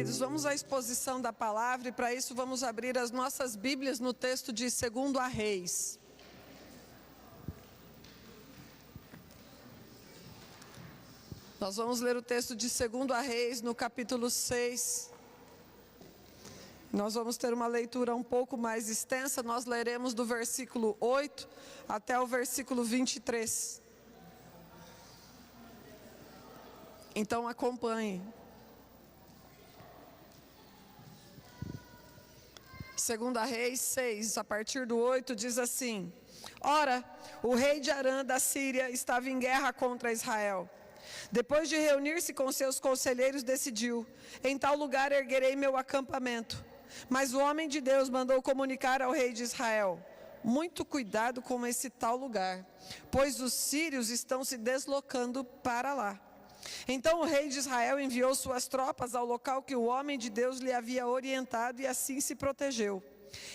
queridos, vamos à exposição da palavra e para isso vamos abrir as nossas Bíblias no texto de 2 Reis. Nós vamos ler o texto de 2 Reis no capítulo 6. Nós vamos ter uma leitura um pouco mais extensa, nós leremos do versículo 8 até o versículo 23. Então acompanhe. 2 Reis 6, a partir do 8, diz assim: Ora, o rei de Arã da Síria estava em guerra contra Israel. Depois de reunir-se com seus conselheiros, decidiu: em tal lugar erguerei meu acampamento. Mas o homem de Deus mandou comunicar ao rei de Israel: muito cuidado com esse tal lugar, pois os sírios estão se deslocando para lá. Então o rei de Israel enviou suas tropas ao local que o homem de Deus lhe havia orientado e assim se protegeu.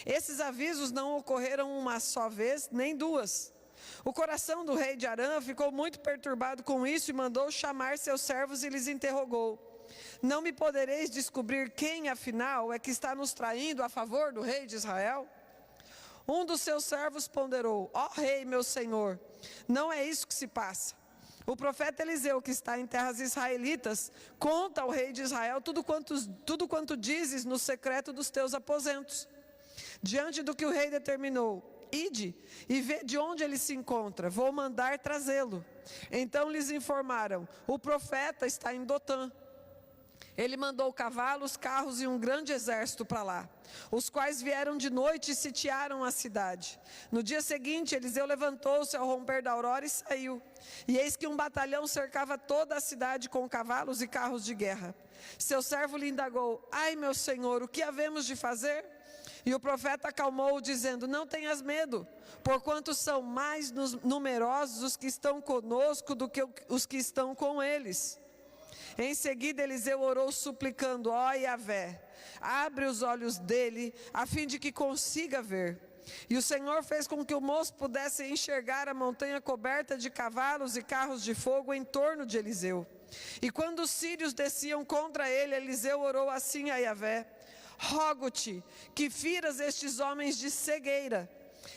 Esses avisos não ocorreram uma só vez, nem duas. O coração do rei de Arã ficou muito perturbado com isso e mandou chamar seus servos e lhes interrogou: não me podereis descobrir quem, afinal, é que está nos traindo a favor do rei de Israel? Um dos seus servos ponderou: ó rei, meu senhor, não é isso que se passa. O profeta Eliseu, que está em terras israelitas, conta ao rei de Israel tudo quanto dizes no secreto dos teus aposentos. Diante do que o rei determinou: ide e vê de onde ele se encontra, vou mandar trazê-lo. Então lhes informaram: o profeta está em Dotã. Ele mandou cavalos, carros e um grande exército para lá, os quais vieram de noite e sitiaram a cidade. No dia seguinte, Eliseu levantou-se ao romper da aurora e saiu. E eis que um batalhão cercava toda a cidade com cavalos e carros de guerra. Seu servo lhe indagou: ai, meu senhor, o que havemos de fazer? E o profeta acalmou-o, dizendo: não tenhas medo, porquanto são mais numerosos os que estão conosco do que os que estão com eles. Em seguida Eliseu orou suplicando: ó Yahvé, abre os olhos dele, a fim de que consiga ver. E o Senhor fez com que o moço pudesse enxergar a montanha coberta de cavalos e carros de fogo em torno de Eliseu. E quando os sírios desciam contra ele, Eliseu orou assim a Yahvé: rogo-te que firas estes homens de cegueira.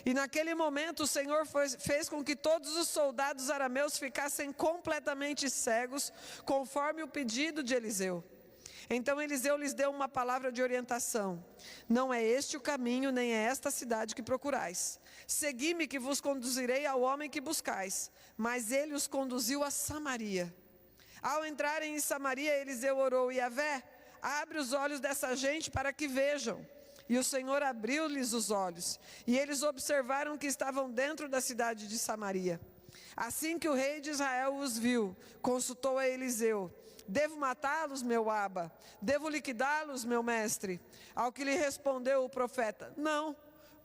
E naquele momento o Senhor fez com que todos os soldados arameus ficassem completamente cegos, conforme o pedido de Eliseu. Então Eliseu lhes deu uma palavra de orientação: não é este o caminho, nem é esta cidade que procurais. Segui-me que vos conduzirei ao homem que buscais. Mas ele os conduziu a Samaria. Ao entrarem em Samaria, Eliseu orou: Yahvé, abre os olhos dessa gente para que vejam. E o Senhor abriu-lhes os olhos, e eles observaram que estavam dentro da cidade de Samaria. Assim que o rei de Israel os viu, consultou a Eliseu: devo matá-los, meu Aba? Devo liquidá-los, meu mestre? Ao que lhe respondeu o profeta: não.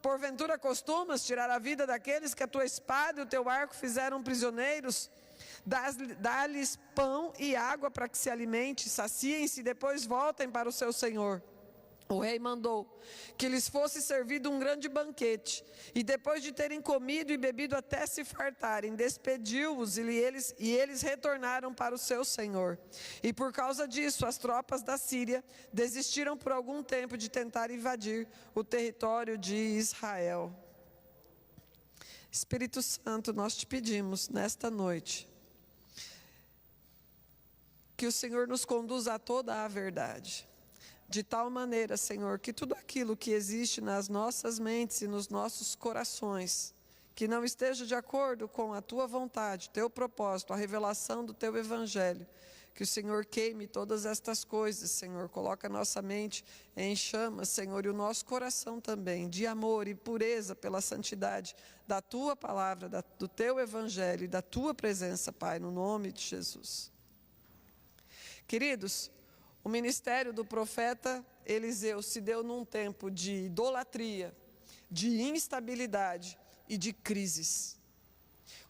Porventura costumas tirar a vida daqueles que a tua espada e o teu arco fizeram prisioneiros? Dá-lhes pão e água para que se alimente, saciem-se e depois voltem para o seu senhor. O rei mandou que lhes fosse servido um grande banquete, e depois de terem comido e bebido até se fartarem, despediu-os e eles retornaram para o seu senhor. E por causa disso, as tropas da Síria desistiram por algum tempo de tentar invadir o território de Israel. Espírito Santo, nós te pedimos nesta noite que o Senhor nos conduza a toda a verdade. De tal maneira, Senhor, que tudo aquilo que existe nas nossas mentes e nos nossos corações, que não esteja de acordo com a Tua vontade, Teu propósito, a revelação do Teu Evangelho, que o Senhor queime todas estas coisas, Senhor. Coloca a nossa mente em chamas, Senhor, e o nosso coração também, de amor e pureza pela santidade da Tua palavra, do Teu Evangelho e da Tua presença, Pai, no nome de Jesus. Queridos, o ministério do profeta Eliseu se deu num tempo de idolatria, de instabilidade e de crises.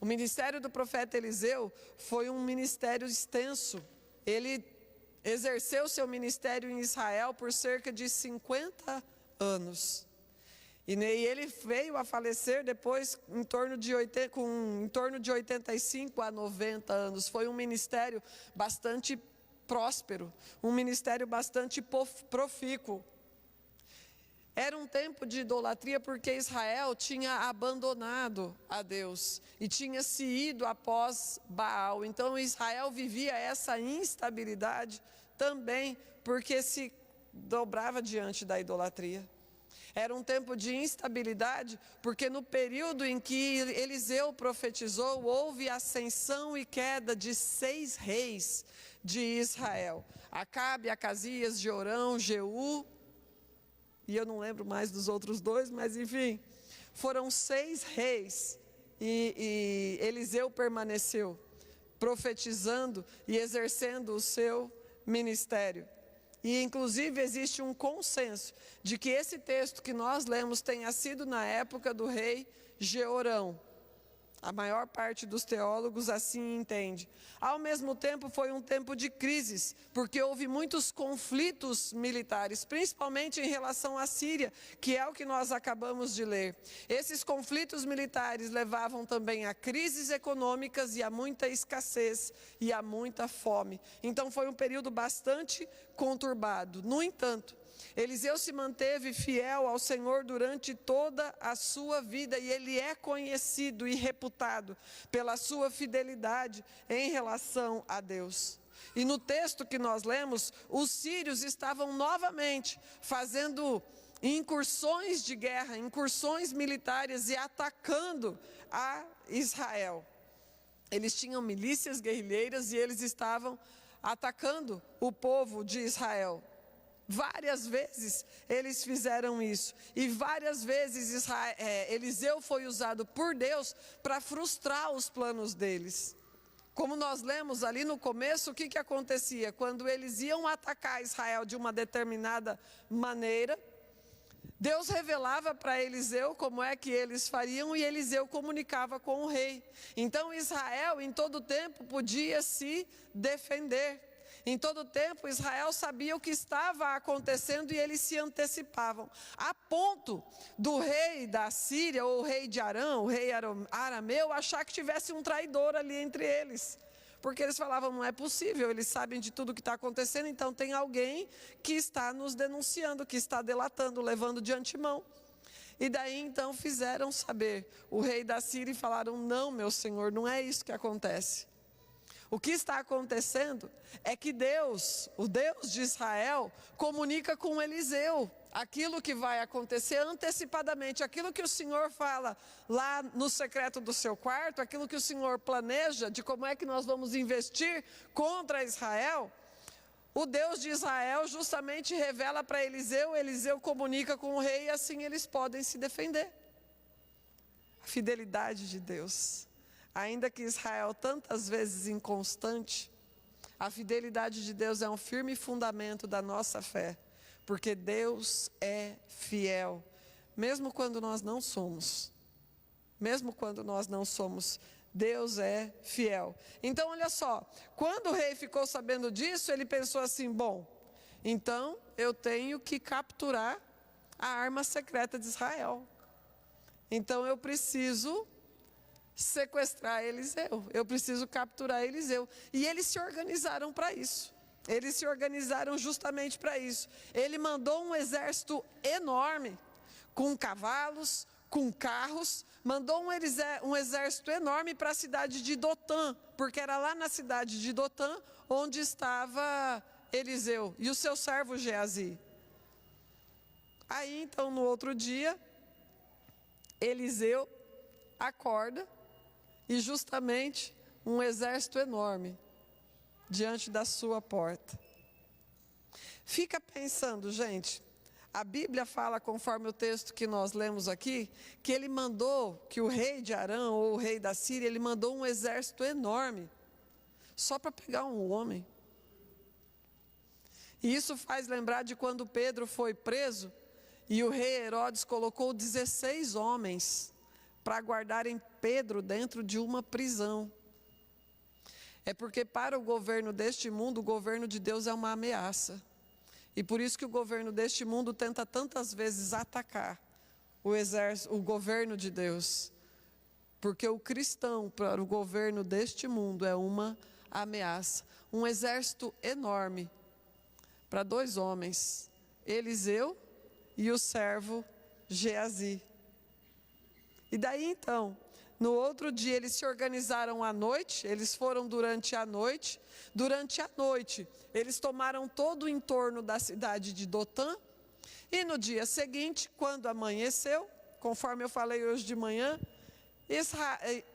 O ministério do profeta Eliseu foi um ministério extenso. Ele exerceu seu ministério em Israel por cerca de 50 anos. E ele veio a falecer depois em torno de 85 a 90 anos. Foi um ministério bastante próspero, um ministério bastante profícuo. Era um tempo de idolatria porque Israel tinha abandonado a Deus e tinha se ido após Baal. Então Israel vivia essa instabilidade também porque se dobrava diante da idolatria. Era um tempo de instabilidade porque no período em que Eliseu profetizou, houve ascensão e queda de 6 reis de Israel. Acabe, Acasias, Jorão, Jeú, e eu não lembro mais dos outros 2, mas enfim, foram 6 reis e Eliseu permaneceu profetizando e exercendo o seu ministério. E inclusive existe um consenso de que esse texto que nós lemos tenha sido na época do rei Jeorão. A maior parte dos teólogos assim entende. Ao mesmo tempo foi um tempo de crises, porque houve muitos conflitos militares, principalmente em relação à Síria, que é o que nós acabamos de ler. Esses conflitos militares levavam também a crises econômicas e a muita escassez e a muita fome. Então foi um período bastante conturbado. No entanto, Eliseu se manteve fiel ao Senhor durante toda a sua vida e ele é conhecido e reputado pela sua fidelidade em relação a Deus. E no texto que nós lemos, os sírios estavam novamente fazendo incursões de guerra, incursões militares e atacando a Israel. Eles tinham milícias guerrilheiras e eles estavam atacando o povo de Israel. Várias vezes eles fizeram isso e várias vezes Eliseu foi usado por Deus para frustrar os planos deles. Como nós lemos ali no começo, o que acontecia? Quando eles iam atacar Israel de uma determinada maneira, Deus revelava para Eliseu como é que eles fariam e Eliseu comunicava com o rei. Então Israel em todo tempo podia se defender. Em todo tempo Israel sabia o que estava acontecendo e eles se antecipavam. A ponto do rei da Síria, ou o rei de Arã, o rei arameu, achar que tivesse um traidor ali entre eles. Porque eles falavam, não é possível, eles sabem de tudo o que está acontecendo, então tem alguém que está nos denunciando, que está delatando, levando de antemão. E daí então fizeram saber o rei da Síria e falaram, não, meu senhor, não é isso que acontece. O que está acontecendo é que Deus, o Deus de Israel, comunica com Eliseu aquilo que vai acontecer antecipadamente, aquilo que o Senhor fala lá no secreto do seu quarto, aquilo que o Senhor planeja de como é que nós vamos investir contra Israel. O Deus de Israel justamente revela para Eliseu, Eliseu comunica com o rei e assim eles podem se defender. A fidelidade de Deus. Ainda que Israel tantas vezes inconstante, a fidelidade de Deus é um firme fundamento da nossa fé, porque Deus é fiel, mesmo quando nós não somos. Mesmo quando nós não somos, Deus é fiel. Então olha só, quando o rei ficou sabendo disso, ele pensou assim, bom, então eu tenho que capturar a arma secreta de Israel. Então eu preciso sequestrar Eliseu, eu preciso capturar Eliseu. E eles se organizaram para isso. Eles se organizaram justamente para isso. Ele mandou um exército enorme, com cavalos, com carros, mandou um exército enorme para a cidade de Dotã, porque era lá na cidade de Dotã onde estava Eliseu e o seu servo Geazi. Aí então no outro dia, Eliseu acorda e justamente um exército enorme diante da sua porta. Fica pensando, gente, a Bíblia fala, conforme o texto que nós lemos aqui, que ele mandou, que o rei de Arã, ou o rei da Síria, ele mandou um exército enorme, só para pegar um homem. E isso faz lembrar de quando Pedro foi preso, e o rei Herodes colocou 16 homens para guardarem Pedro dentro de uma prisão. É porque para o governo deste mundo, o governo de Deus é uma ameaça. E por isso que o governo deste mundo tenta tantas vezes atacar o governo de Deus. Porque o cristão para o governo deste mundo é uma ameaça. Um exército enorme para 2 homens, Eliseu e o servo Geazi. E daí então, no outro dia eles se organizaram à noite, eles foram durante a noite. Durante a noite, eles tomaram todo o entorno da cidade de Dotã. E no dia seguinte, quando amanheceu, conforme eu falei hoje de manhã,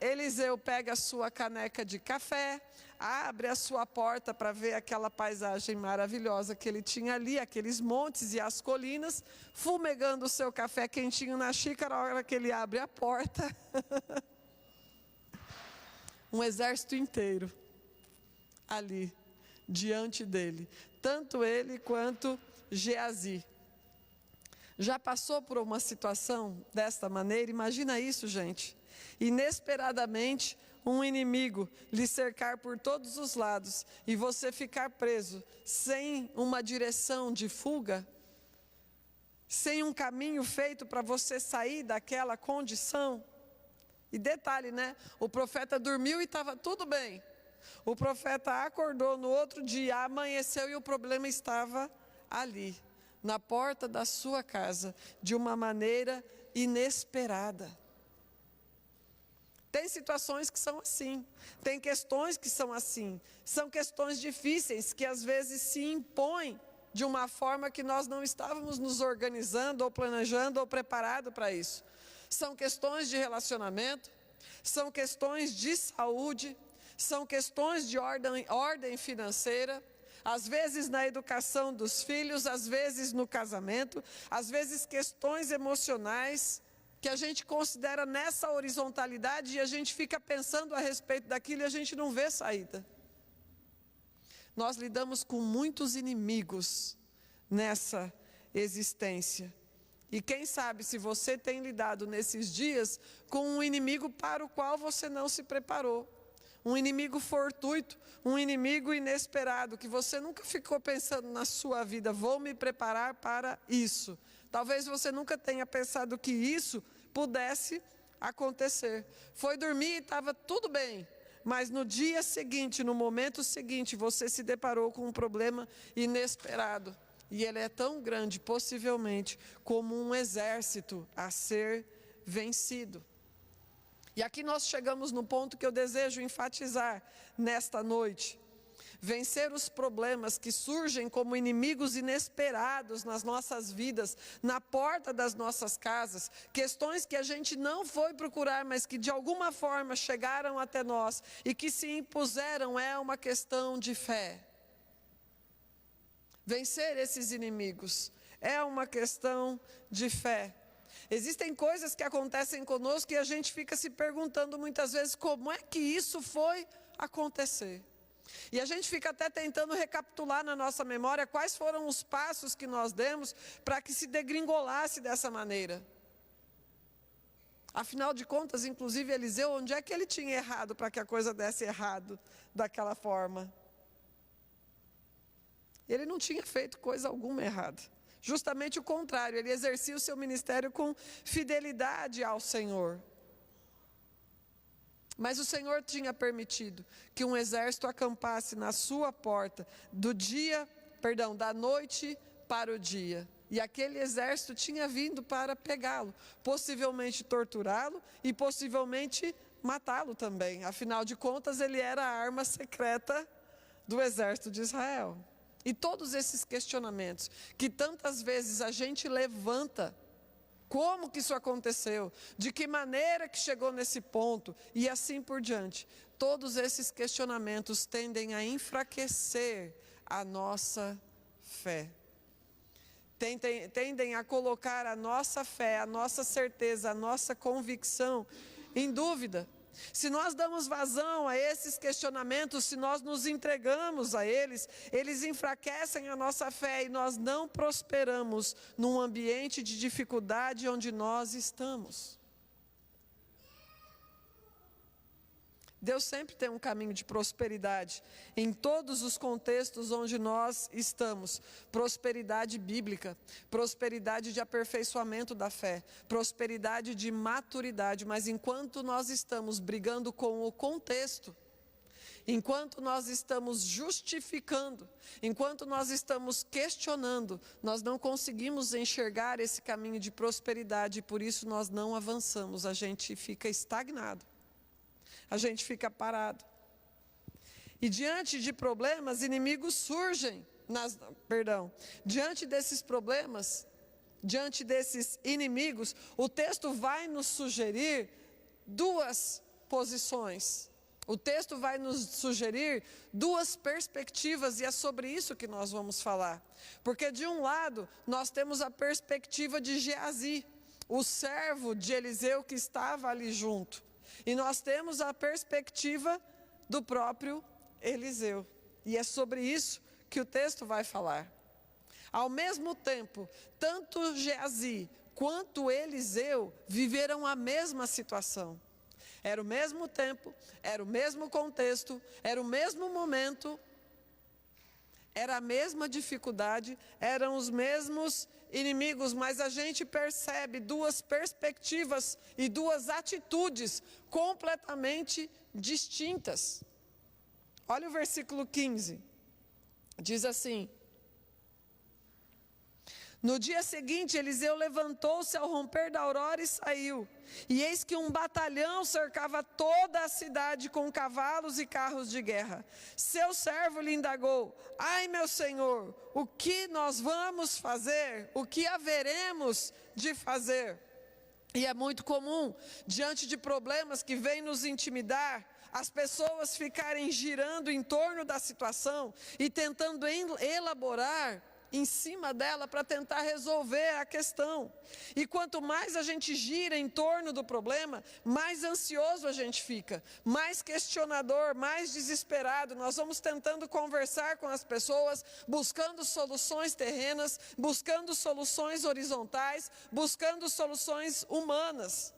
Eliseu pega a sua caneca de café, abre a sua porta para ver aquela paisagem maravilhosa que ele tinha ali, aqueles montes e as colinas, fumegando o seu café quentinho na xícara. A hora que ele abre a porta, um exército inteiro ali, diante dele, tanto ele quanto Geazi. Já passou por uma situação desta maneira? Imagina isso, gente. Inesperadamente, um inimigo lhe cercar por todos os lados e você ficar preso, sem uma direção de fuga, sem um caminho feito para você sair daquela condição. E detalhe, né? O profeta dormiu e estava tudo bem. O profeta acordou no outro dia, amanheceu e o problema estava ali, na porta da sua casa, de uma maneira inesperada. Tem situações que são assim, tem questões que são assim, são questões difíceis que às vezes se impõem de uma forma que nós não estávamos nos organizando ou planejando ou preparado para isso. São questões de relacionamento, são questões de saúde, são questões de ordem financeira, às vezes na educação dos filhos, às vezes no casamento, às vezes questões emocionais que a gente considera nessa horizontalidade e a gente fica pensando a respeito daquilo e a gente não vê saída. Nós lidamos com muitos inimigos nessa existência. E quem sabe se você tem lidado nesses dias com um inimigo para o qual você não se preparou. Um inimigo fortuito, um inimigo inesperado, que você nunca ficou pensando na sua vida, vou me preparar para isso. Talvez você nunca tenha pensado que isso pudesse acontecer. Foi dormir e estava tudo bem, mas no dia seguinte, no momento seguinte, você se deparou com um problema inesperado. E ele é tão grande, possivelmente, como um exército a ser vencido. E aqui nós chegamos no ponto que eu desejo enfatizar nesta noite. Vencer os problemas que surgem como inimigos inesperados nas nossas vidas, na porta das nossas casas, questões que a gente não foi procurar, mas que de alguma forma chegaram até nós e que se impuseram, é uma questão de fé. Vencer esses inimigos é uma questão de fé. Existem coisas que acontecem conosco e a gente fica se perguntando muitas vezes como é que isso foi acontecer. E a gente fica até tentando recapitular na nossa memória quais foram os passos que nós demos para que se degringolasse dessa maneira. Afinal de contas, inclusive Eliseu, onde é que ele tinha errado para que a coisa desse errado daquela forma? Ele não tinha feito coisa alguma errada. Justamente o contrário, ele exercia o seu ministério com fidelidade ao Senhor. Mas o Senhor tinha permitido que um exército acampasse na sua porta da noite para o dia. E aquele exército tinha vindo para pegá-lo, possivelmente torturá-lo e possivelmente matá-lo também. Afinal de contas, ele era a arma secreta do exército de Israel. E todos esses questionamentos que tantas vezes a gente levanta, como que isso aconteceu, de que maneira que chegou nesse ponto e assim por diante, todos esses questionamentos tendem a enfraquecer a nossa fé. Tendem a colocar a nossa fé, a nossa certeza, a nossa convicção em dúvida. Se nós damos vazão a esses questionamentos, se nós nos entregamos a eles, eles enfraquecem a nossa fé e nós não prosperamos num ambiente de dificuldade onde nós estamos. Deus sempre tem um caminho de prosperidade em todos os contextos onde nós estamos. Prosperidade bíblica, prosperidade de aperfeiçoamento da fé, prosperidade de maturidade. Mas enquanto nós estamos brigando com o contexto, Enquanto nós estamos justificando, enquanto nós estamos questionando, nós não conseguimos enxergar esse caminho de prosperidade e por isso nós não avançamos, a gente fica estagnado, a gente fica parado. E diante de problemas, inimigos surgem, diante desses problemas, diante desses inimigos, o texto vai nos sugerir duas posições. O texto vai nos sugerir duas perspectivas e é sobre isso que nós vamos falar. Porque de um lado, nós temos a perspectiva de Geazi, o servo de Eliseu que estava ali junto. E nós temos a perspectiva do próprio Eliseu. E é sobre isso que o texto vai falar. Ao mesmo tempo, tanto Geazi quanto Eliseu viveram a mesma situação. Era o mesmo tempo, era o mesmo contexto, era o mesmo momento, era a mesma dificuldade, eram os mesmos inimigos, mas a gente percebe duas perspectivas e duas atitudes completamente distintas. Olha o versículo 15, diz assim: no dia seguinte, Eliseu levantou-se ao romper da aurora e saiu. E eis que um batalhão cercava toda a cidade com cavalos e carros de guerra. Seu servo lhe indagou: ai, meu senhor, o que nós vamos fazer? O que haveremos de fazer? E é muito comum, diante de problemas que vêm nos intimidar, as pessoas ficarem girando em torno da situação e tentando elaborar em cima dela para tentar resolver a questão. E quanto mais a gente gira em torno do problema, mais ansioso a gente fica, mais questionador, mais desesperado. Nós vamos tentando conversar com as pessoas, buscando soluções terrenas, buscando soluções horizontais, buscando soluções humanas.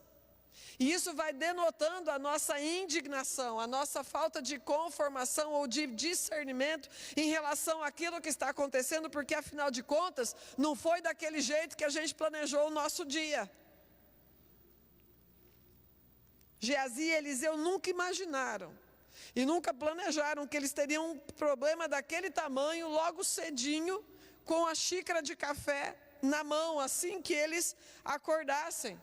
E isso vai denotando a nossa indignação, a nossa falta de conformação ou de discernimento em relação àquilo que está acontecendo, porque afinal de contas, não foi daquele jeito que a gente planejou o nosso dia. Geazi e Eliseu nunca imaginaram e nunca planejaram que eles teriam um problema daquele tamanho logo cedinho, com a xícara de café na mão, assim que eles acordassem.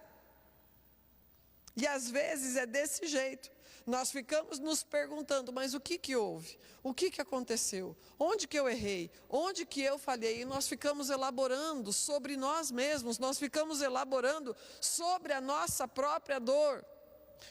E às vezes é desse jeito, nós ficamos nos perguntando, mas o que houve? O que aconteceu? Onde que eu errei? Onde que eu falhei? E nós ficamos elaborando sobre nós mesmos, nós ficamos elaborando sobre a nossa própria dor.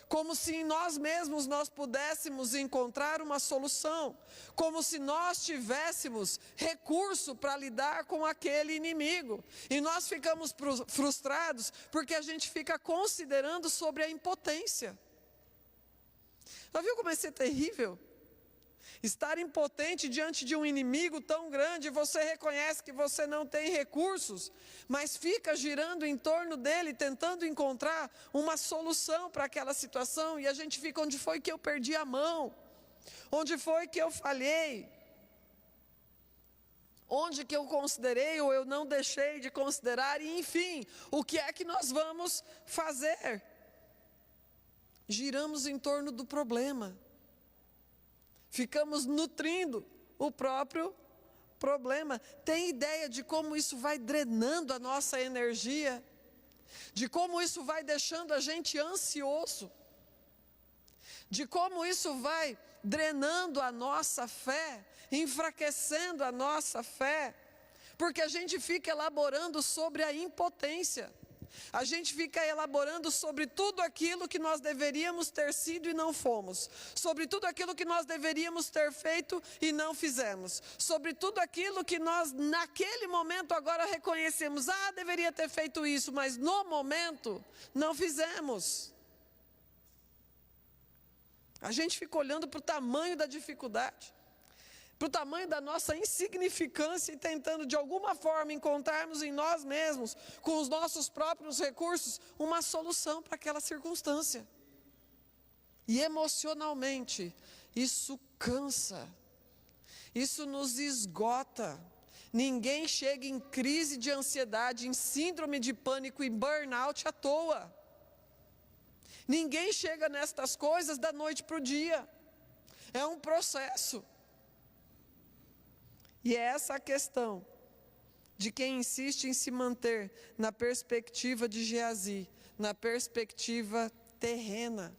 Como se em nós mesmos nós pudéssemos encontrar uma solução, como se nós tivéssemos recurso para lidar com aquele inimigo. E nós ficamos frustrados porque a gente fica considerando sobre a impotência. Já viu como é ser terrível? Estar impotente diante de um inimigo tão grande, você reconhece que você não tem recursos, mas fica girando em torno dele, tentando encontrar uma solução para aquela situação, e a gente fica: onde foi que eu perdi a mão? Onde foi que eu falhei? Onde que eu considerei ou eu não deixei de considerar? E enfim, o que é que nós vamos fazer? Giramos em torno do problema. Ficamos nutrindo o próprio problema. Tem ideia de como isso vai drenando a nossa energia? De como isso vai deixando a gente ansioso? De como isso vai drenando a nossa fé, enfraquecendo a nossa fé? Porque a gente fica elaborando sobre a impotência. A gente fica elaborando sobre tudo aquilo que nós deveríamos ter sido e não fomos, sobre tudo aquilo que nós deveríamos ter feito e não fizemos, sobre tudo aquilo que nós naquele momento agora reconhecemos: ah, deveria ter feito isso, mas no momento não fizemos. A gente fica olhando para o tamanho da dificuldade, para o tamanho da nossa insignificância e tentando de alguma forma encontrarmos em nós mesmos, com os nossos próprios recursos, uma solução para aquela circunstância. E emocionalmente, isso cansa, isso nos esgota. Ninguém chega em crise de ansiedade, em síndrome de pânico e burnout à toa. Ninguém chega nestas coisas da noite para o dia. É um processo. E é essa a questão de quem insiste em se manter na perspectiva de Geazi, na perspectiva terrena.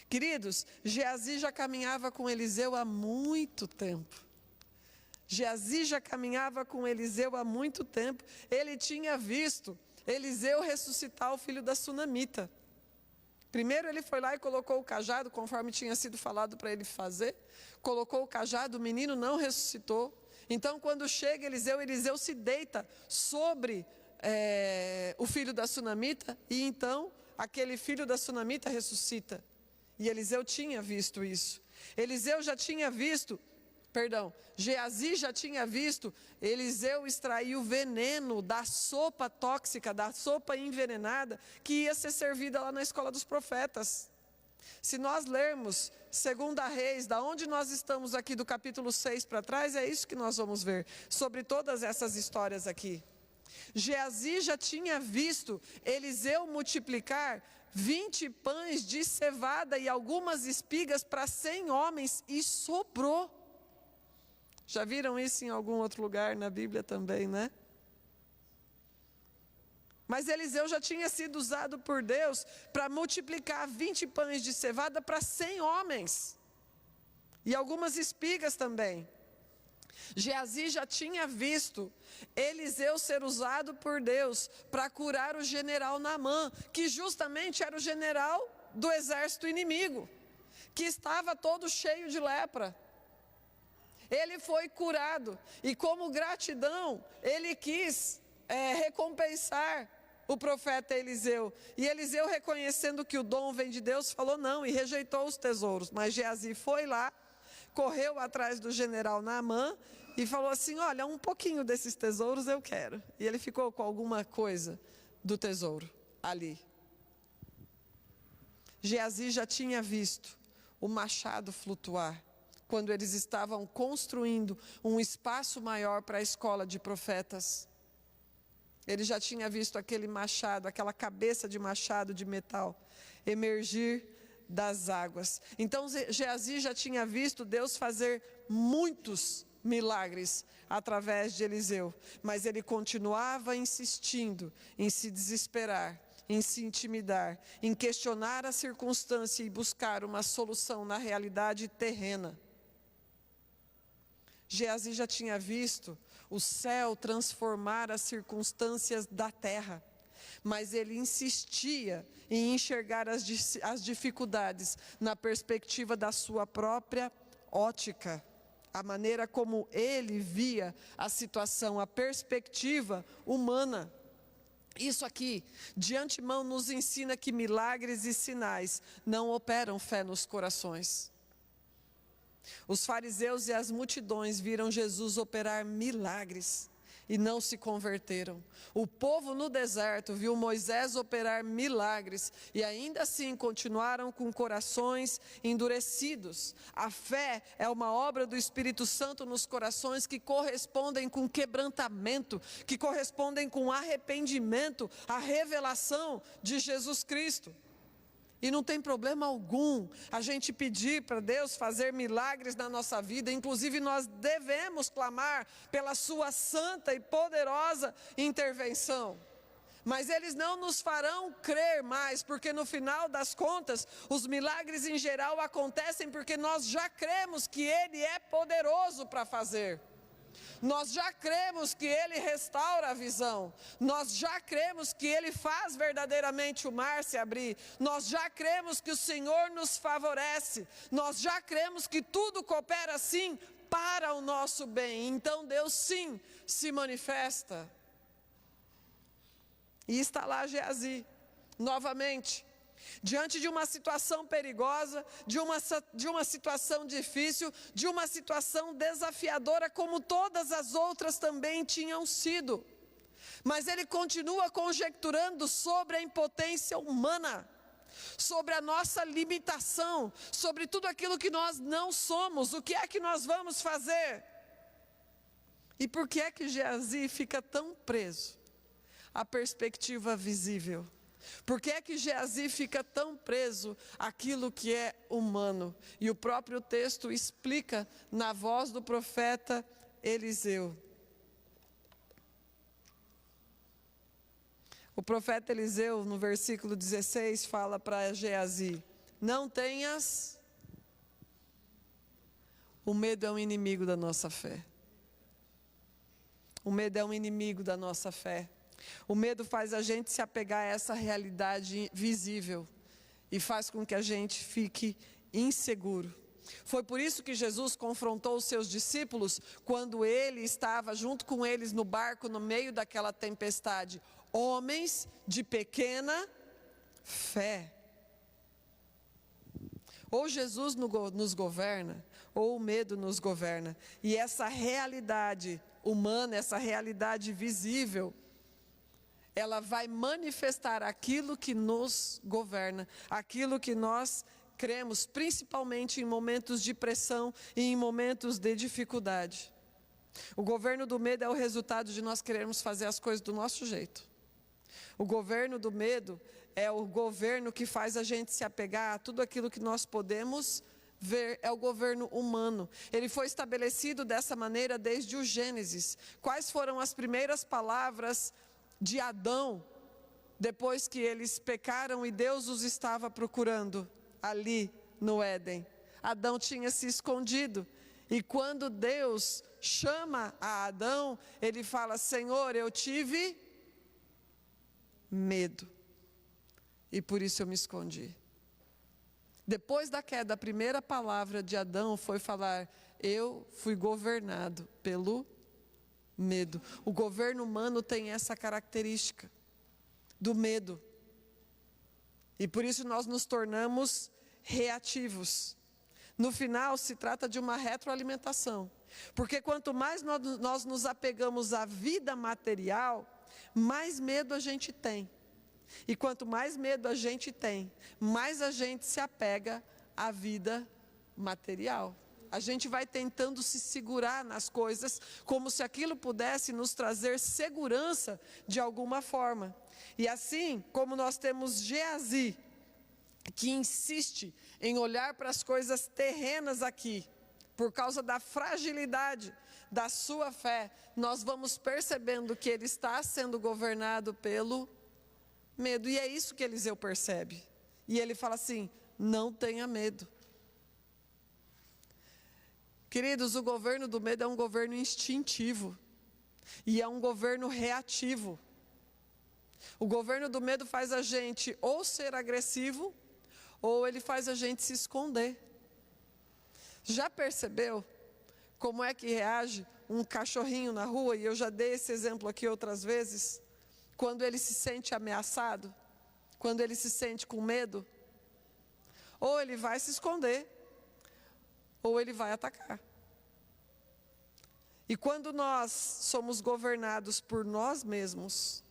Queridos, Geazi já caminhava com Eliseu há muito tempo. Geazi já caminhava com Eliseu há muito tempo. Ele tinha visto Eliseu ressuscitar o filho da sunamita. Primeiro ele foi lá e colocou o cajado, conforme tinha sido falado para ele fazer. Colocou o cajado, o menino não ressuscitou. Então quando chega Eliseu, Eliseu se deita sobre o filho da sunamita. E então aquele filho da sunamita ressuscita. E Eliseu tinha visto isso. Geazi já tinha visto Eliseu extrair o veneno da sopa tóxica, da sopa envenenada, que ia ser servida lá na escola dos profetas. Se nós lermos 2 Reis, da onde nós estamos aqui, do capítulo 6 para trás, é isso que nós vamos ver, sobre todas essas histórias aqui. Geazi já tinha visto Eliseu multiplicar 20 pães de cevada e algumas espigas para 100 homens, e sobrou. Já viram isso em algum outro lugar na Bíblia também, né? Mas Eliseu já tinha sido usado por Deus para multiplicar 20 pães de cevada para 100 homens. E algumas espigas também. Geazi já tinha visto Eliseu ser usado por Deus para curar o general Naamã, que justamente era o general do exército inimigo, que estava todo cheio de lepra. Ele foi curado e, como gratidão, ele quis recompensar o profeta Eliseu. E Eliseu, reconhecendo que o dom vem de Deus, falou não e rejeitou os tesouros. Mas Geazi foi lá, correu atrás do general Naamã e falou assim: olha, um pouquinho desses tesouros eu quero. E ele ficou com alguma coisa do tesouro ali. Geazi já tinha visto o machado flutuar, quando eles estavam construindo um espaço maior para a escola de profetas. Ele já tinha visto aquele machado, aquela cabeça de machado de metal, emergir das águas. Então Geazi já tinha visto Deus fazer muitos milagres através de Eliseu, mas ele continuava insistindo em se desesperar, em se intimidar, em questionar a circunstância e buscar uma solução na realidade terrena. Geazi já tinha visto o céu transformar as circunstâncias da terra, mas ele insistia em enxergar as dificuldades na perspectiva da sua própria ótica, a maneira como ele via a situação, a perspectiva humana. Isso aqui, de antemão, nos ensina que milagres e sinais não operam fé nos corações. Os fariseus e as multidões viram Jesus operar milagres e não se converteram. O povo no deserto viu Moisés operar milagres e ainda assim continuaram com corações endurecidos. A fé é uma obra do Espírito Santo nos corações que correspondem com quebrantamento, que correspondem com arrependimento, à revelação de Jesus Cristo. E não tem problema algum a gente pedir para Deus fazer milagres na nossa vida. Inclusive nós devemos clamar pela sua santa e poderosa intervenção. Mas eles não nos farão crer mais, porque no final das contas, os milagres em geral acontecem porque nós já cremos que Ele é poderoso para fazer. Nós já cremos que Ele restaura a visão. Nós já cremos que Ele faz verdadeiramente o mar se abrir. Nós já cremos que o Senhor nos favorece. Nós já cremos que tudo coopera sim para o nosso bem. Então Deus sim se manifesta. E está lá Geazi, novamente, diante de uma situação perigosa, de uma situação difícil, de uma situação desafiadora, como todas as outras também tinham sido. Mas ele continua conjecturando sobre a impotência humana, sobre a nossa limitação, sobre tudo aquilo que nós não somos, o que é que nós vamos fazer? E por que é que Geazi fica tão preso à perspectiva visível, Por que é que Geazi fica tão preso àquilo que é humano? E o próprio texto explica na voz do profeta Eliseu. O profeta Eliseu, no versículo 16, fala para Geazi: não tenhas... O medo é um inimigo da nossa fé. O medo é um inimigo da nossa fé. O medo faz a gente se apegar a essa realidade visível e faz com que a gente fique inseguro. Foi por isso que Jesus confrontou os seus discípulos quando ele estava junto com eles no barco no meio daquela tempestade. Homens de pequena fé. Ou Jesus nos governa, ou o medo nos governa. E essa realidade humana, essa realidade visível, ela vai manifestar aquilo que nos governa, aquilo que nós cremos, principalmente em momentos de pressão e em momentos de dificuldade. O governo do medo é o resultado de nós querermos fazer as coisas do nosso jeito. O governo do medo é o governo que faz a gente se apegar a tudo aquilo que nós podemos ver, é o governo humano. Ele foi estabelecido dessa maneira desde o Gênesis. Quais foram as primeiras palavras de Adão, depois que eles pecaram e Deus os estava procurando ali no Éden? Adão tinha se escondido, e quando Deus chama a Adão, ele fala: Senhor, eu tive medo, e por isso eu me escondi. Depois da queda, a primeira palavra de Adão foi falar: eu fui governado pelo medo. O governo humano tem essa característica do medo. E por isso nós nos tornamos reativos. No final, se trata de uma retroalimentação. Porque quanto mais nós nos apegamos à vida material, mais medo a gente tem. E quanto mais medo a gente tem, mais a gente se apega à vida material. A gente vai tentando se segurar nas coisas, como se aquilo pudesse nos trazer segurança de alguma forma. E assim como nós temos Geazi, que insiste em olhar para as coisas terrenas aqui, por causa da fragilidade da sua fé, nós vamos percebendo que ele está sendo governado pelo medo. E é isso que Eliseu percebe. E ele fala assim: não tenha medo. Queridos, o governo do medo é um governo instintivo. E é um governo reativo. O governo do medo faz a gente ou ser agressivo, ou ele faz a gente se esconder. Já percebeu como é que reage um cachorrinho na rua? E eu já dei esse exemplo aqui outras vezes. Quando ele se sente ameaçado, quando ele se sente com medo, ou ele vai se esconder, ou ele vai atacar. E quando nós somos governados por nós mesmos,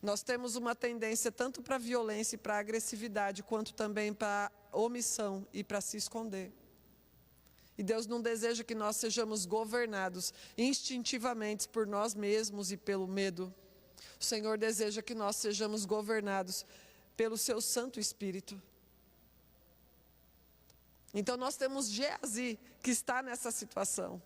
nós temos uma tendência tanto para a violência e para a agressividade, quanto também para a omissão e para se esconder. E Deus não deseja que nós sejamos governados instintivamente por nós mesmos e pelo medo. O Senhor deseja que nós sejamos governados pelo seu Santo Espírito. Então nós temos Geazi, que está nessa situação.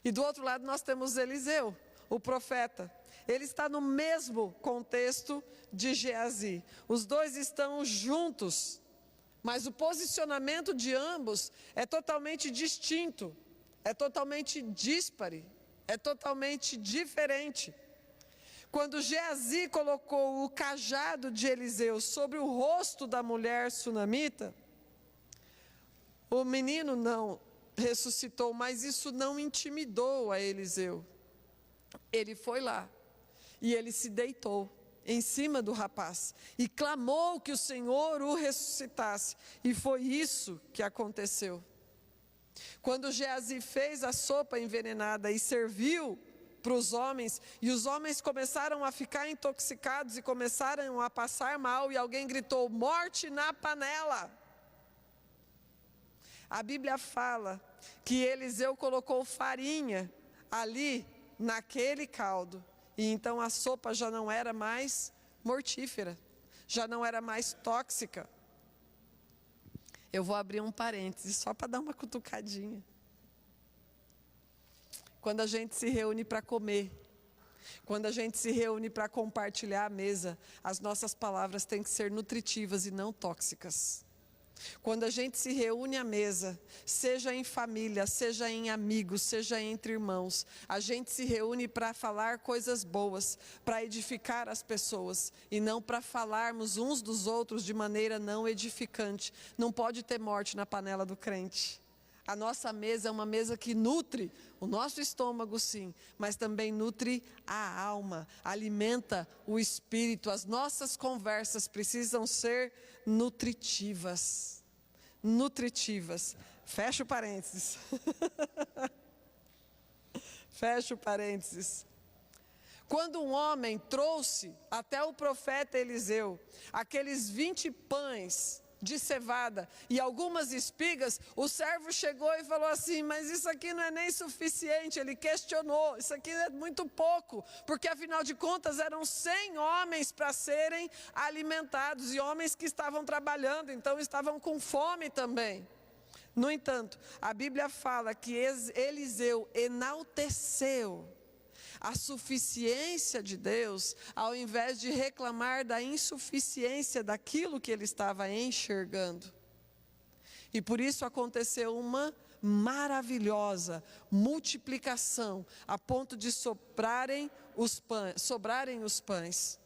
E do outro lado nós temos Eliseu, o profeta. Ele está no mesmo contexto de Geazi. Os dois estão juntos, mas o posicionamento de ambos é totalmente distinto, é totalmente díspare, é totalmente diferente. Quando Geazi colocou o cajado de Eliseu sobre o rosto da mulher sunamita, o menino não ressuscitou, mas isso não intimidou a Eliseu. Ele foi lá e ele se deitou em cima do rapaz e clamou que o Senhor o ressuscitasse. E foi isso que aconteceu. Quando Geazi fez a sopa envenenada e serviu para os homens, e os homens começaram a ficar intoxicados e começaram a passar mal, e alguém gritou: morte na panela. A Bíblia fala que Eliseu colocou farinha ali naquele caldo, e então a sopa já não era mais mortífera, já não era mais tóxica. Eu vou abrir um parêntese só para dar uma cutucadinha. Quando a gente se reúne para comer, quando a gente se reúne para compartilhar a mesa, as nossas palavras têm que ser nutritivas e não tóxicas. Quando a gente se reúne à mesa, seja em família, seja em amigos, seja entre irmãos, a gente se reúne para falar coisas boas, para edificar as pessoas e não para falarmos uns dos outros de maneira não edificante. Não pode ter morte na panela do crente. A nossa mesa é uma mesa que nutre o nosso estômago, sim, mas também nutre a alma, alimenta o espírito. As nossas conversas precisam ser nutritivas. Nutritivas. Fecha o parênteses. Fecha o parênteses. Quando um homem trouxe até o profeta Eliseu aqueles 20 pães de cevada e algumas espigas, o servo chegou e falou assim: mas isso aqui não é nem suficiente. Ele questionou: isso aqui é muito pouco, porque afinal de contas eram 100 homens para serem alimentados, e homens que estavam trabalhando, então estavam com fome também. No entanto, a Bíblia fala que Eliseu enalteceu a suficiência de Deus, ao invés de reclamar da insuficiência daquilo que ele estava enxergando. E por isso aconteceu uma maravilhosa multiplicação, a ponto de sobrarem os pães.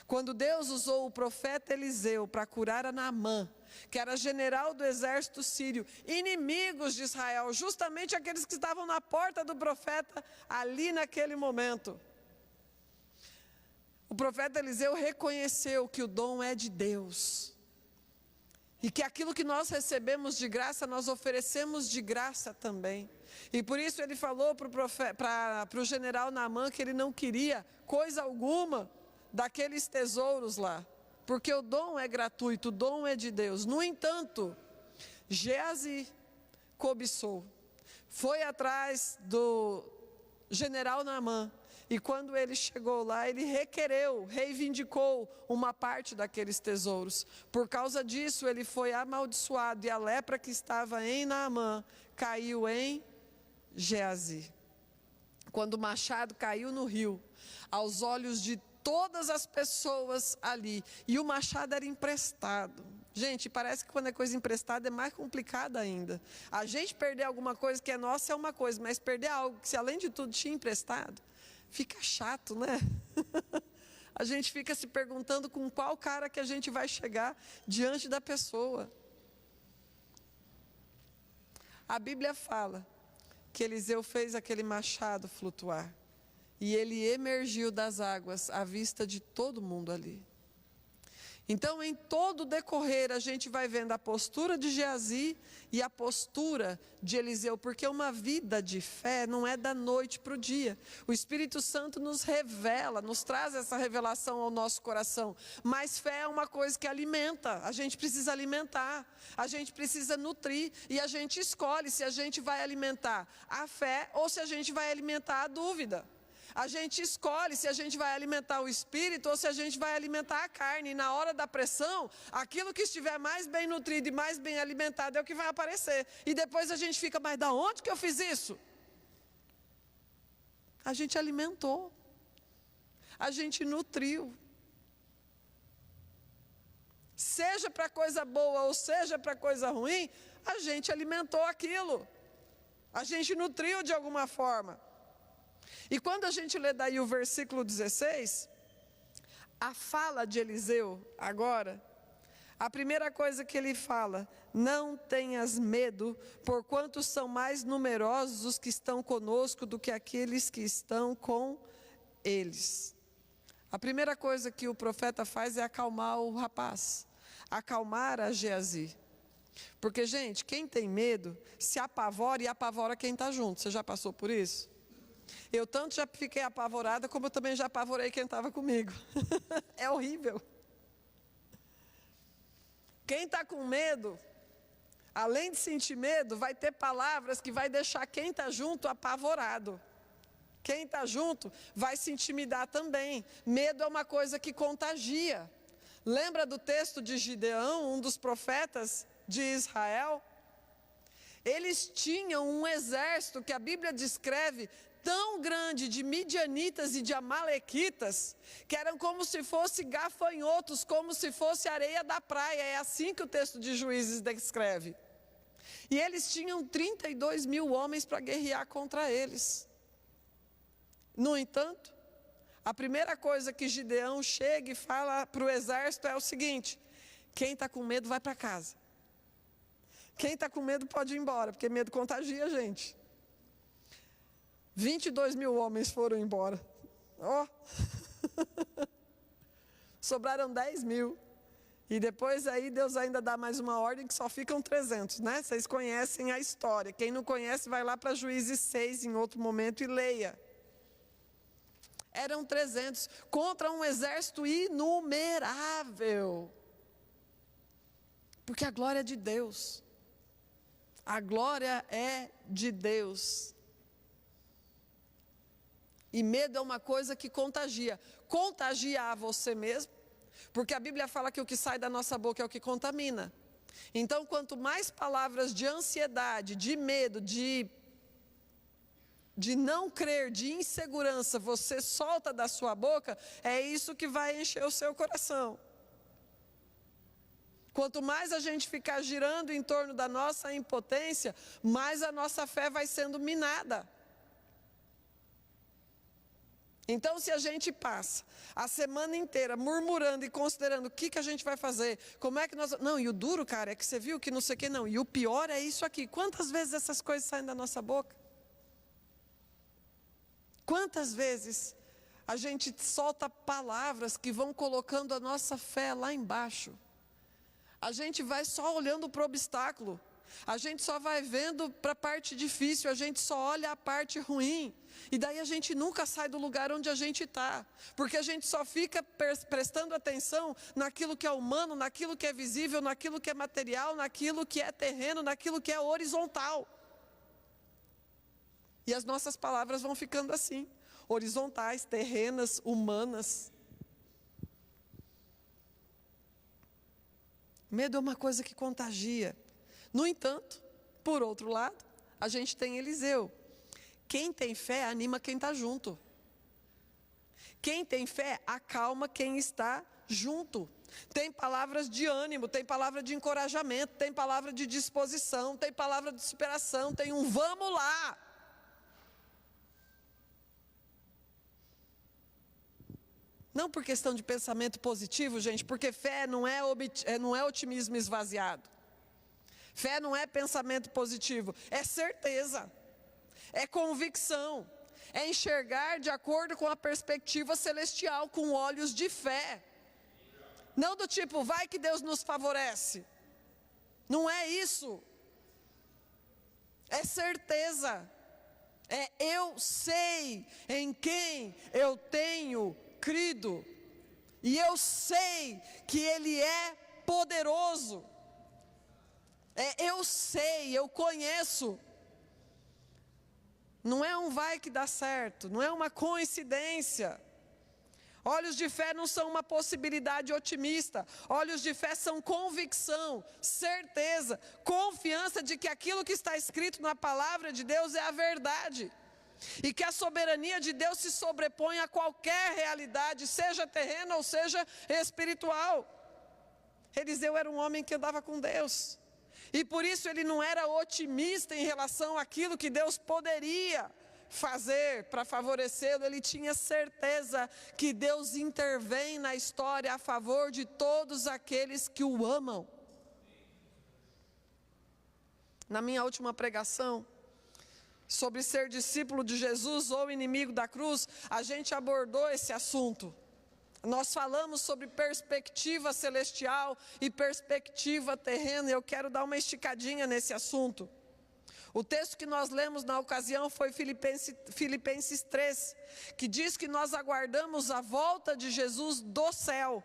Quando Deus usou o profeta Eliseu para curar a Naamã, que era general do exército sírio, inimigos de Israel, justamente aqueles que estavam na porta do profeta ali naquele momento. O profeta Eliseu reconheceu que o dom é de Deus, e que aquilo que nós recebemos de graça, nós oferecemos de graça também. E por isso ele falou para o general Naamã que ele não queria coisa alguma daqueles tesouros lá, porque o dom é gratuito, o dom é de Deus. No entanto, Geazi cobiçou, foi atrás do general Naamã, e quando ele chegou lá, ele reivindicou uma parte daqueles tesouros. Por causa disso, ele foi amaldiçoado, e a lepra que estava em Naamã caiu em Geazi. Quando o machado caiu no rio, aos olhos de todas as pessoas ali, e o machado era emprestado. Gente, parece que quando é coisa emprestada é mais complicado ainda. A gente perder alguma coisa que é nossa é uma coisa, mas perder algo que, se além de tudo tinha emprestado, fica chato, né? A gente fica se perguntando com qual cara que a gente vai chegar diante da pessoa. A Bíblia fala que Eliseu fez aquele machado flutuar, e ele emergiu das águas à vista de todo mundo ali. Então, em todo o decorrer, a gente vai vendo a postura de Geazi e a postura de Eliseu, porque uma vida de fé não é da noite para o dia. O Espírito Santo nos revela, nos traz essa revelação ao nosso coração. Mas fé é uma coisa que alimenta, a gente precisa alimentar, a gente precisa nutrir, e a gente escolhe se a gente vai alimentar a fé ou se a gente vai alimentar a dúvida. A gente escolhe se a gente vai alimentar o espírito ou se a gente vai alimentar a carne. E na hora da pressão, aquilo que estiver mais bem nutrido e mais bem alimentado é o que vai aparecer. E depois a gente fica: mas da onde que eu fiz isso? A gente alimentou. A gente nutriu. Seja para coisa boa ou seja para coisa ruim, a gente alimentou aquilo. A gente nutriu de alguma forma. E quando a gente lê daí o versículo 16, a fala de Eliseu agora, a primeira coisa que ele fala: não tenhas medo, porquanto são mais numerosos os que estão conosco do que aqueles que estão com eles. A primeira coisa que o profeta faz é acalmar o rapaz, acalmar a Geazi. Porque, gente, quem tem medo se apavora e apavora quem está junto. Você já passou por isso? Eu tanto já fiquei apavorada, como eu também já apavorei quem estava comigo. É horrível. Quem está com medo, além de sentir medo, vai ter palavras que vai deixar quem está junto apavorado. Quem está junto vai se intimidar também. Medo é uma coisa que contagia. Lembra do texto de Gideão, um dos profetas de Israel? Eles tinham um exército que a Bíblia descreve tão grande de midianitas e de amalequitas, que eram como se fossem gafanhotos, como se fosse areia da praia. É assim que o texto de Juízes descreve. E eles tinham 32 mil homens para guerrear contra eles. No entanto, a primeira coisa que Gideão chega e fala para o exército é o seguinte: quem está com medo vai para casa. Quem está com medo pode ir embora, porque medo contagia a gente. 22 mil homens foram embora. Ó! Sobraram 10 mil. E depois aí Deus ainda dá mais uma ordem que só ficam 300, né? Vocês conhecem a história. Quem não conhece vai lá para Juízes 6 em outro momento e leia. Eram 300 contra um exército inumerável. Porque a glória é de Deus. A glória é de Deus. E medo é uma coisa que contagia. Contagia a você mesmo. Porque a Bíblia fala que o que sai da nossa boca é o que contamina. Então, quanto mais palavras de ansiedade, de medo, de não crer, de insegurança você solta da sua boca, é isso que vai encher o seu coração. Quanto mais a gente ficar girando em torno da nossa impotência, mais a nossa fé vai sendo minada. Então, se a gente passa a semana inteira murmurando e considerando o que a gente vai fazer, como é que nós... Não, e o duro, cara, é que você viu que não sei o que, não. E o pior é isso aqui. Quantas vezes essas coisas saem da nossa boca? Quantas vezes a gente solta palavras que vão colocando a nossa fé lá embaixo? A gente vai só olhando para o obstáculo. A gente só vai vendo para a parte difícil, a gente só olha a parte ruim. E daí a gente nunca sai do lugar onde a gente está. Porque a gente só fica prestando atenção naquilo que é humano, naquilo que é visível, naquilo que é material, naquilo que é terreno, naquilo que é horizontal. E as nossas palavras vão ficando assim, horizontais, terrenas, humanas. Medo é uma coisa que contagia. No entanto, por outro lado, a gente tem Eliseu. Quem tem fé anima quem está junto. Quem tem fé acalma quem está junto. Tem palavras de ânimo, tem palavra de encorajamento, tem palavra de disposição, tem palavra de superação, tem um vamos lá. Não por questão de pensamento positivo, gente, porque fé não é otimismo esvaziado. Fé não é pensamento positivo, é certeza, é convicção, é enxergar de acordo com a perspectiva celestial, com olhos de fé. Não do tipo, vai que Deus nos favorece. Não é isso. É certeza. É eu sei em quem eu tenho crido. E eu sei que Ele é poderoso. Eu sei, eu conheço. Não é um vai que dá certo, não é uma coincidência. Olhos de fé não são uma possibilidade otimista. Olhos de fé são convicção, certeza, confiança de que aquilo que está escrito na palavra de Deus é a verdade. E que a soberania de Deus se sobrepõe a qualquer realidade, seja terrena ou seja espiritual. Eliseu era um homem que andava com Deus. E por isso ele não era otimista em relação àquilo que Deus poderia fazer para favorecê-lo. Ele tinha certeza que Deus intervém na história a favor de todos aqueles que o amam. Na minha última pregação, sobre ser discípulo de Jesus ou inimigo da cruz, a gente abordou esse assunto. Nós falamos sobre perspectiva celestial e perspectiva terrena. Eu quero dar uma esticadinha nesse assunto. O texto que nós lemos na ocasião foi Filipenses 3, que diz que nós aguardamos a volta de Jesus do céu.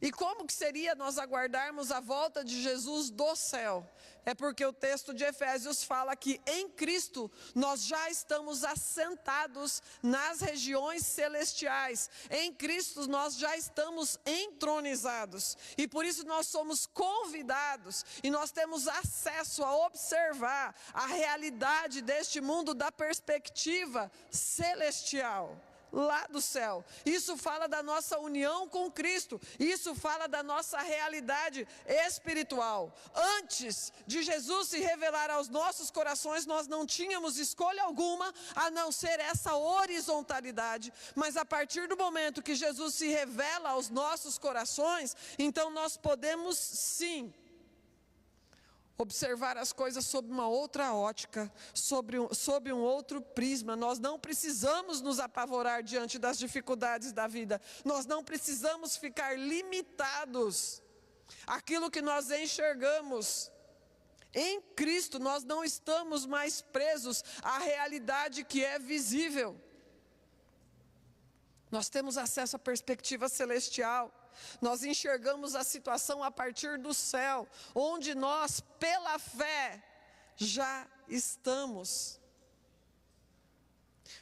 E como que seria nós aguardarmos a volta de Jesus do céu? É porque o texto de Efésios fala que em Cristo nós já estamos assentados nas regiões celestiais. Em Cristo nós já estamos entronizados. E por isso nós somos convidados e nós temos acesso a observar a realidade deste mundo da perspectiva celestial. Lá do céu. Isso fala da nossa união com Cristo. Isso fala da nossa realidade espiritual. Antes de Jesus se revelar aos nossos corações, nós não tínhamos escolha alguma a não ser essa horizontalidade. Mas a partir do momento que Jesus se revela aos nossos corações, então nós podemos sim observar as coisas sob uma outra ótica, sob um outro prisma. Nós não precisamos nos apavorar diante das dificuldades da vida. Nós não precisamos ficar limitados àquilo que nós enxergamos. Em Cristo nós não estamos mais presos à realidade que é visível. Nós temos acesso à perspectiva celestial. Nós enxergamos a situação a partir do céu, onde nós, pela fé, já estamos.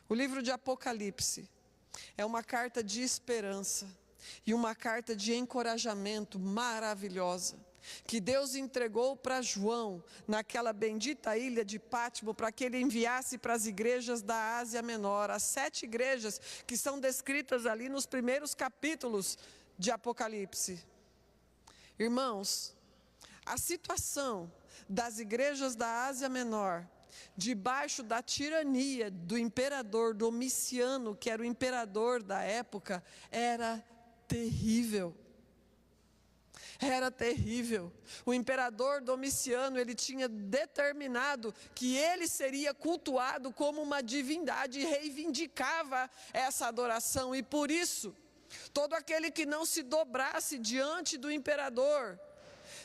O livro de Apocalipse é uma carta de esperança e uma carta de encorajamento maravilhosa, que Deus entregou para João, naquela bendita ilha de Pátimo, para que ele enviasse para as igrejas da Ásia Menor, as 7 igrejas que são descritas ali nos primeiros capítulos de Apocalipse. Irmãos, a situação das igrejas da Ásia Menor, debaixo da tirania do imperador Domiciano, que era o imperador da época, era terrível. Era terrível. O imperador Domiciano, ele tinha determinado que ele seria cultuado como uma divindade e reivindicava essa adoração. E por isso, todo aquele que não se dobrasse diante do imperador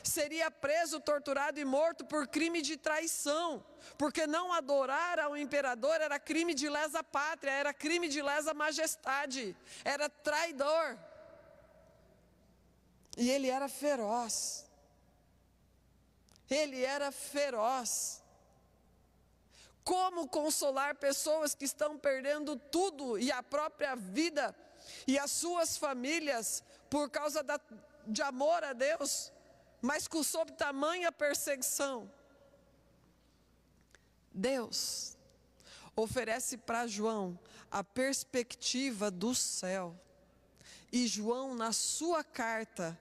seria preso, torturado e morto por crime de traição, porque não adorar ao imperador era crime de lesa pátria, era crime de lesa majestade, era traidor. E ele era feroz. Ele era feroz. Como consolar pessoas que estão perdendo tudo e a própria vida e as suas famílias por causa de amor a Deus, mas sob tamanha perseguição? Deus oferece para João a perspectiva do céu. E João, na sua carta,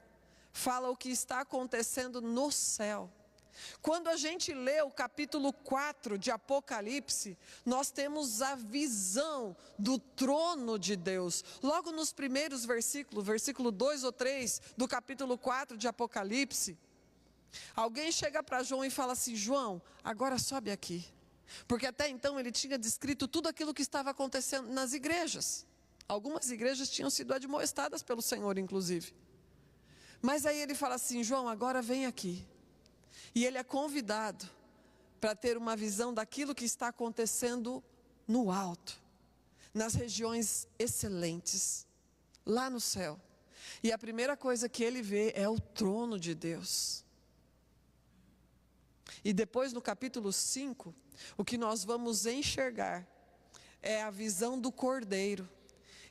fala o que está acontecendo no céu. Quando a gente lê o capítulo 4 de Apocalipse, nós temos a visão do trono de Deus. Logo nos primeiros versículos, versículo 2 ou 3 do capítulo 4 de Apocalipse, alguém chega para João e fala assim: João, agora sobe aqui. Porque até então ele tinha descrito tudo aquilo que estava acontecendo nas igrejas. Algumas igrejas tinham sido admoestadas pelo Senhor, inclusive. Mas aí ele fala assim: João, agora vem aqui. E ele é convidado para ter uma visão daquilo que está acontecendo no alto, nas regiões excelentes, lá no céu. E a primeira coisa que ele vê é o trono de Deus. E depois no capítulo 5, o que nós vamos enxergar é a visão do Cordeiro,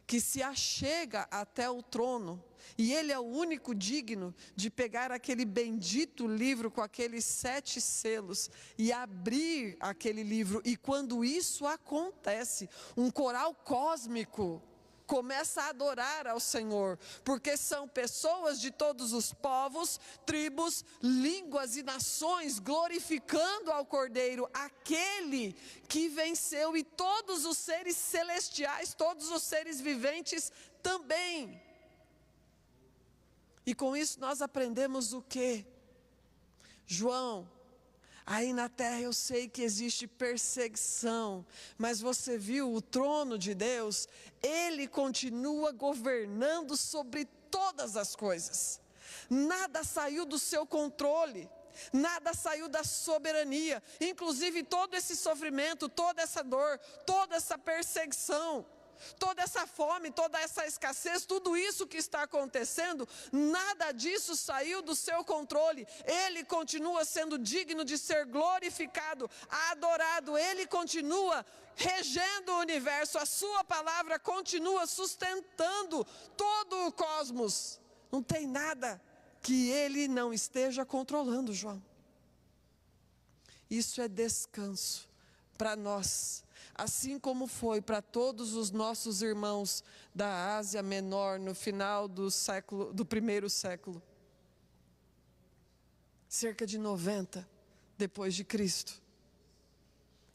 que se achega até o trono, e ele é o único digno de pegar aquele bendito livro com aqueles 7 selos e abrir aquele livro. E quando isso acontece, um coral cósmico começa a adorar ao Senhor, porque são pessoas de todos os povos, tribos, línguas e nações glorificando ao Cordeiro, aquele que venceu, e todos os seres celestiais, todos os seres viventes também. E com isso nós aprendemos o quê? João, aí na terra eu sei que existe perseguição, mas você viu o trono de Deus? Ele continua governando sobre todas as coisas. Nada saiu do seu controle, nada saiu da soberania. Inclusive todo esse sofrimento, toda essa dor, toda essa perseguição toda essa fome, toda essa escassez, tudo isso que está acontecendo, nada disso saiu do seu controle. Ele continua sendo digno de ser glorificado, adorado, ele continua regendo o universo, a sua palavra continua sustentando todo o cosmos. Não tem nada que ele não esteja controlando, João. Isso é descanso para nós, assim como foi para todos os nossos irmãos da Ásia Menor no final do primeiro século. Cerca de 90 depois de Cristo.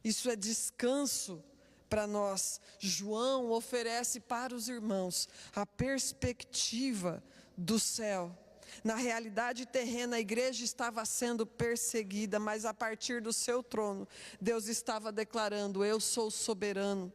Isso é descanso para nós. João oferece para os irmãos a perspectiva do céu. Na realidade terrena, a igreja estava sendo perseguida, mas a partir do seu trono, Deus estava declarando: eu sou soberano.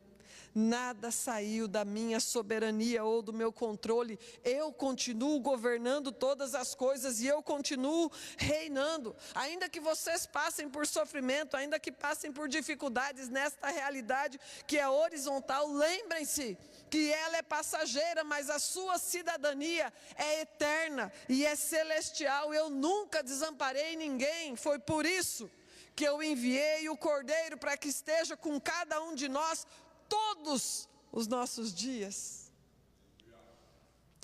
Nada saiu da minha soberania ou do meu controle. Eu continuo governando todas as coisas e eu continuo reinando. Ainda que vocês passem por sofrimento, ainda que passem por dificuldades nesta realidade que é horizontal, lembrem-se que ela é passageira, mas a sua cidadania é eterna e é celestial. Eu nunca desamparei ninguém. Foi por isso que eu enviei o Cordeiro para que esteja com cada um de nós todos os nossos dias.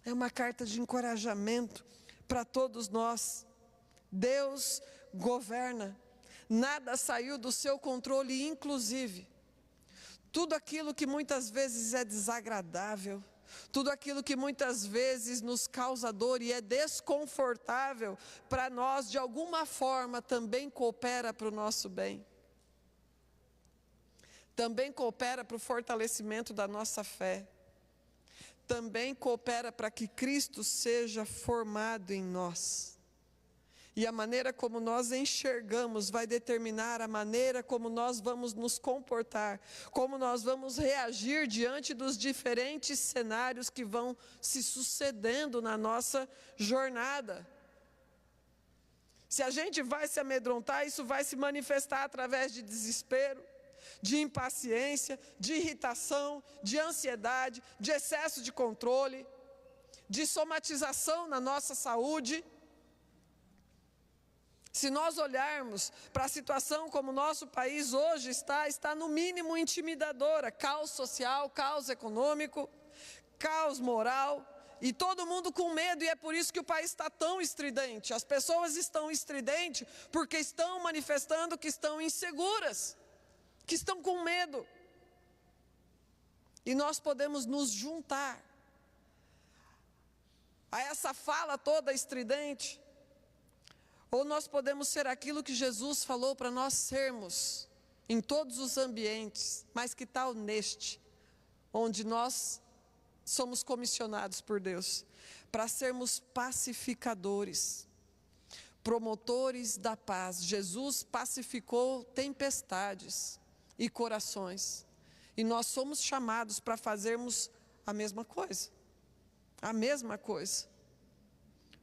É uma carta de encorajamento para todos nós. Deus governa, nada saiu do seu controle, inclusive tudo aquilo que muitas vezes é desagradável, tudo aquilo que muitas vezes nos causa dor e é desconfortável para nós, de alguma forma também coopera para o nosso bem. Também coopera para o fortalecimento da nossa fé. Também coopera para que Cristo seja formado em nós. E a maneira como nós enxergamos vai determinar a maneira como nós vamos nos comportar, como nós vamos reagir diante dos diferentes cenários que vão se sucedendo na nossa jornada. Se a gente vai se amedrontar, isso vai se manifestar através de desespero, de impaciência, de irritação, de ansiedade, de excesso de controle, de somatização na nossa saúde. Se nós olharmos para a situação como o nosso país hoje está no mínimo intimidadora. Caos social, caos econômico, caos moral, e todo mundo com medo, e é por isso que o país está tão estridente. As pessoas estão estridentes porque estão manifestando que estão inseguras, que estão com medo. E nós podemos nos juntar a essa fala toda estridente, ou nós podemos ser aquilo que Jesus falou para nós sermos em todos os ambientes, mas que tal neste, onde nós somos comissionados por Deus, para sermos pacificadores, promotores da paz. Jesus pacificou tempestades e corações, e nós somos chamados para fazermos a mesma coisa,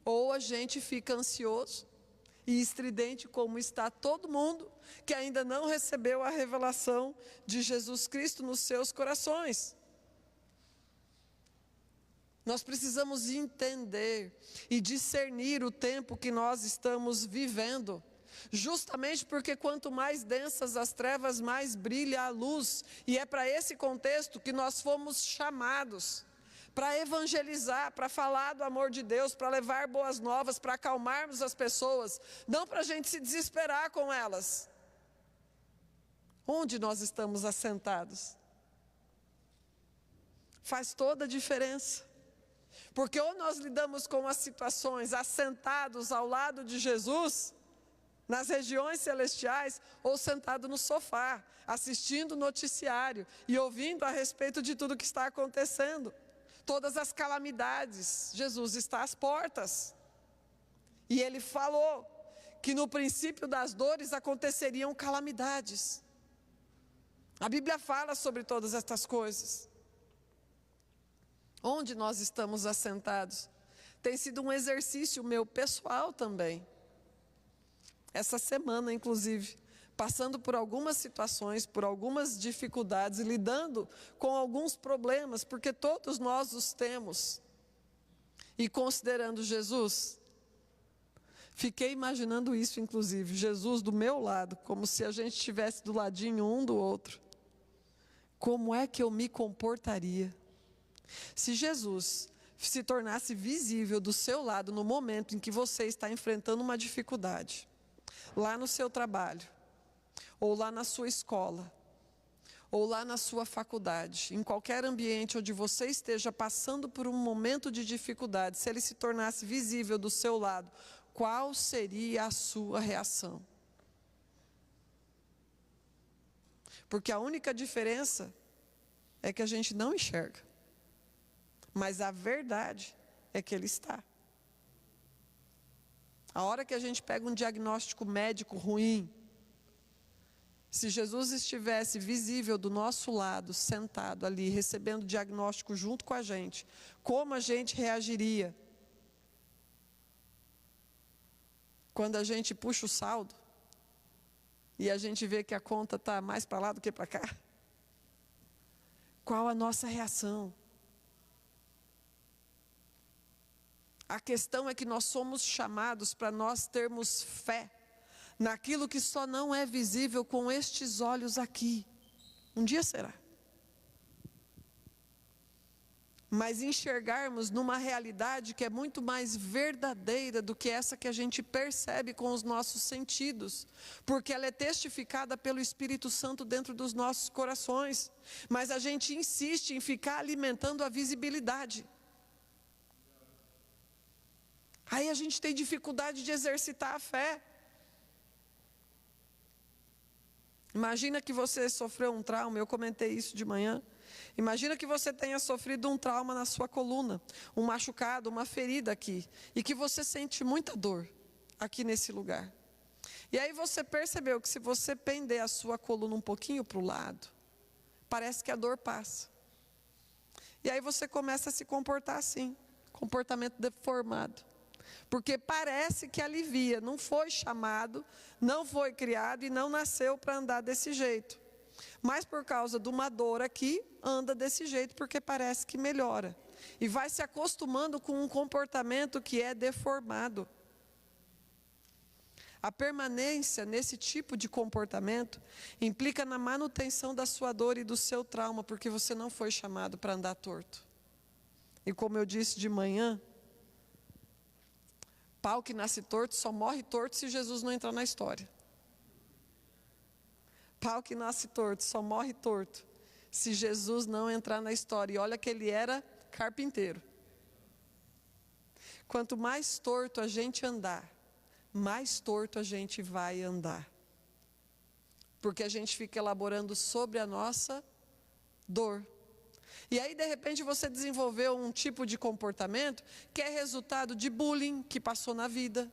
ou a gente fica ansioso e estridente como está todo mundo que ainda não recebeu a revelação de Jesus Cristo nos seus corações. Nós precisamos entender e discernir o tempo que nós estamos vivendo, justamente porque quanto mais densas as trevas, mais brilha a luz, e é para esse contexto que nós fomos chamados, para evangelizar, para falar do amor de Deus, para levar boas novas, para acalmarmos as pessoas, não para a gente se desesperar com elas. Onde nós estamos assentados faz toda a diferença. Porque ou nós lidamos com as situações assentados ao lado de Jesus, nas regiões celestiais, ou sentado no sofá, assistindo o noticiário e ouvindo a respeito de tudo que está acontecendo. Todas as calamidades, Jesus está às portas. E Ele falou que no princípio das dores aconteceriam calamidades. A Bíblia fala sobre todas estas coisas. Onde nós estamos assentados? Tem sido um exercício meu pessoal também. Essa semana, inclusive, passando por algumas situações, por algumas dificuldades, lidando com alguns problemas, porque todos nós os temos. E considerando Jesus, fiquei imaginando isso, inclusive, Jesus do meu lado, como se a gente estivesse do ladinho um do outro. Como é que eu me comportaria? Se Jesus se tornasse visível do seu lado no momento em que você está enfrentando uma dificuldade, lá no seu trabalho, ou lá na sua escola, ou lá na sua faculdade, em qualquer ambiente onde você esteja passando por um momento de dificuldade, se ele se tornasse visível do seu lado, qual seria a sua reação? Porque a única diferença é que a gente não enxerga. Mas a verdade é que ele está. A hora que a gente pega um diagnóstico médico ruim, se Jesus estivesse visível do nosso lado, sentado ali, recebendo o diagnóstico junto com a gente, como a gente reagiria? Quando a gente puxa o saldo e a gente vê que a conta está mais para lá do que para cá, qual a nossa reação? A questão é que nós somos chamados para nós termos fé naquilo que só não é visível com estes olhos aqui. Um dia será. Mas enxergarmos numa realidade que é muito mais verdadeira do que essa que a gente percebe com os nossos sentidos, porque ela é testificada pelo Espírito Santo dentro dos nossos corações, mas a gente insiste em ficar alimentando a visibilidade. Aí a gente tem dificuldade de exercitar a fé. Imagina que você sofreu um trauma, eu comentei isso de manhã. Imagina que você tenha sofrido um trauma na sua coluna, um machucado, uma ferida aqui, e que você sente muita dor aqui nesse lugar. E aí você percebeu que se você pender a sua coluna um pouquinho para o lado, parece que a dor passa. E aí você começa a se comportar assim, comportamento deformado. Porque parece que alivia, não foi chamado, não foi criado e não nasceu para andar desse jeito. Mas por causa de uma dor aqui, anda desse jeito porque parece que melhora. E vai se acostumando com um comportamento que é deformado. A permanência nesse tipo de comportamento implica na manutenção da sua dor e do seu trauma, porque você não foi chamado para andar torto. E como eu disse de manhã, pau que nasce torto só morre torto se Jesus não entrar na história. Pau que nasce torto só morre torto se Jesus não entrar na história. E olha que ele era carpinteiro. Quanto mais torto a gente andar, mais torto a gente vai andar. Porque a gente fica elaborando sobre a nossa dor. E aí, de repente, você desenvolveu um tipo de comportamento que é resultado de bullying que passou na vida,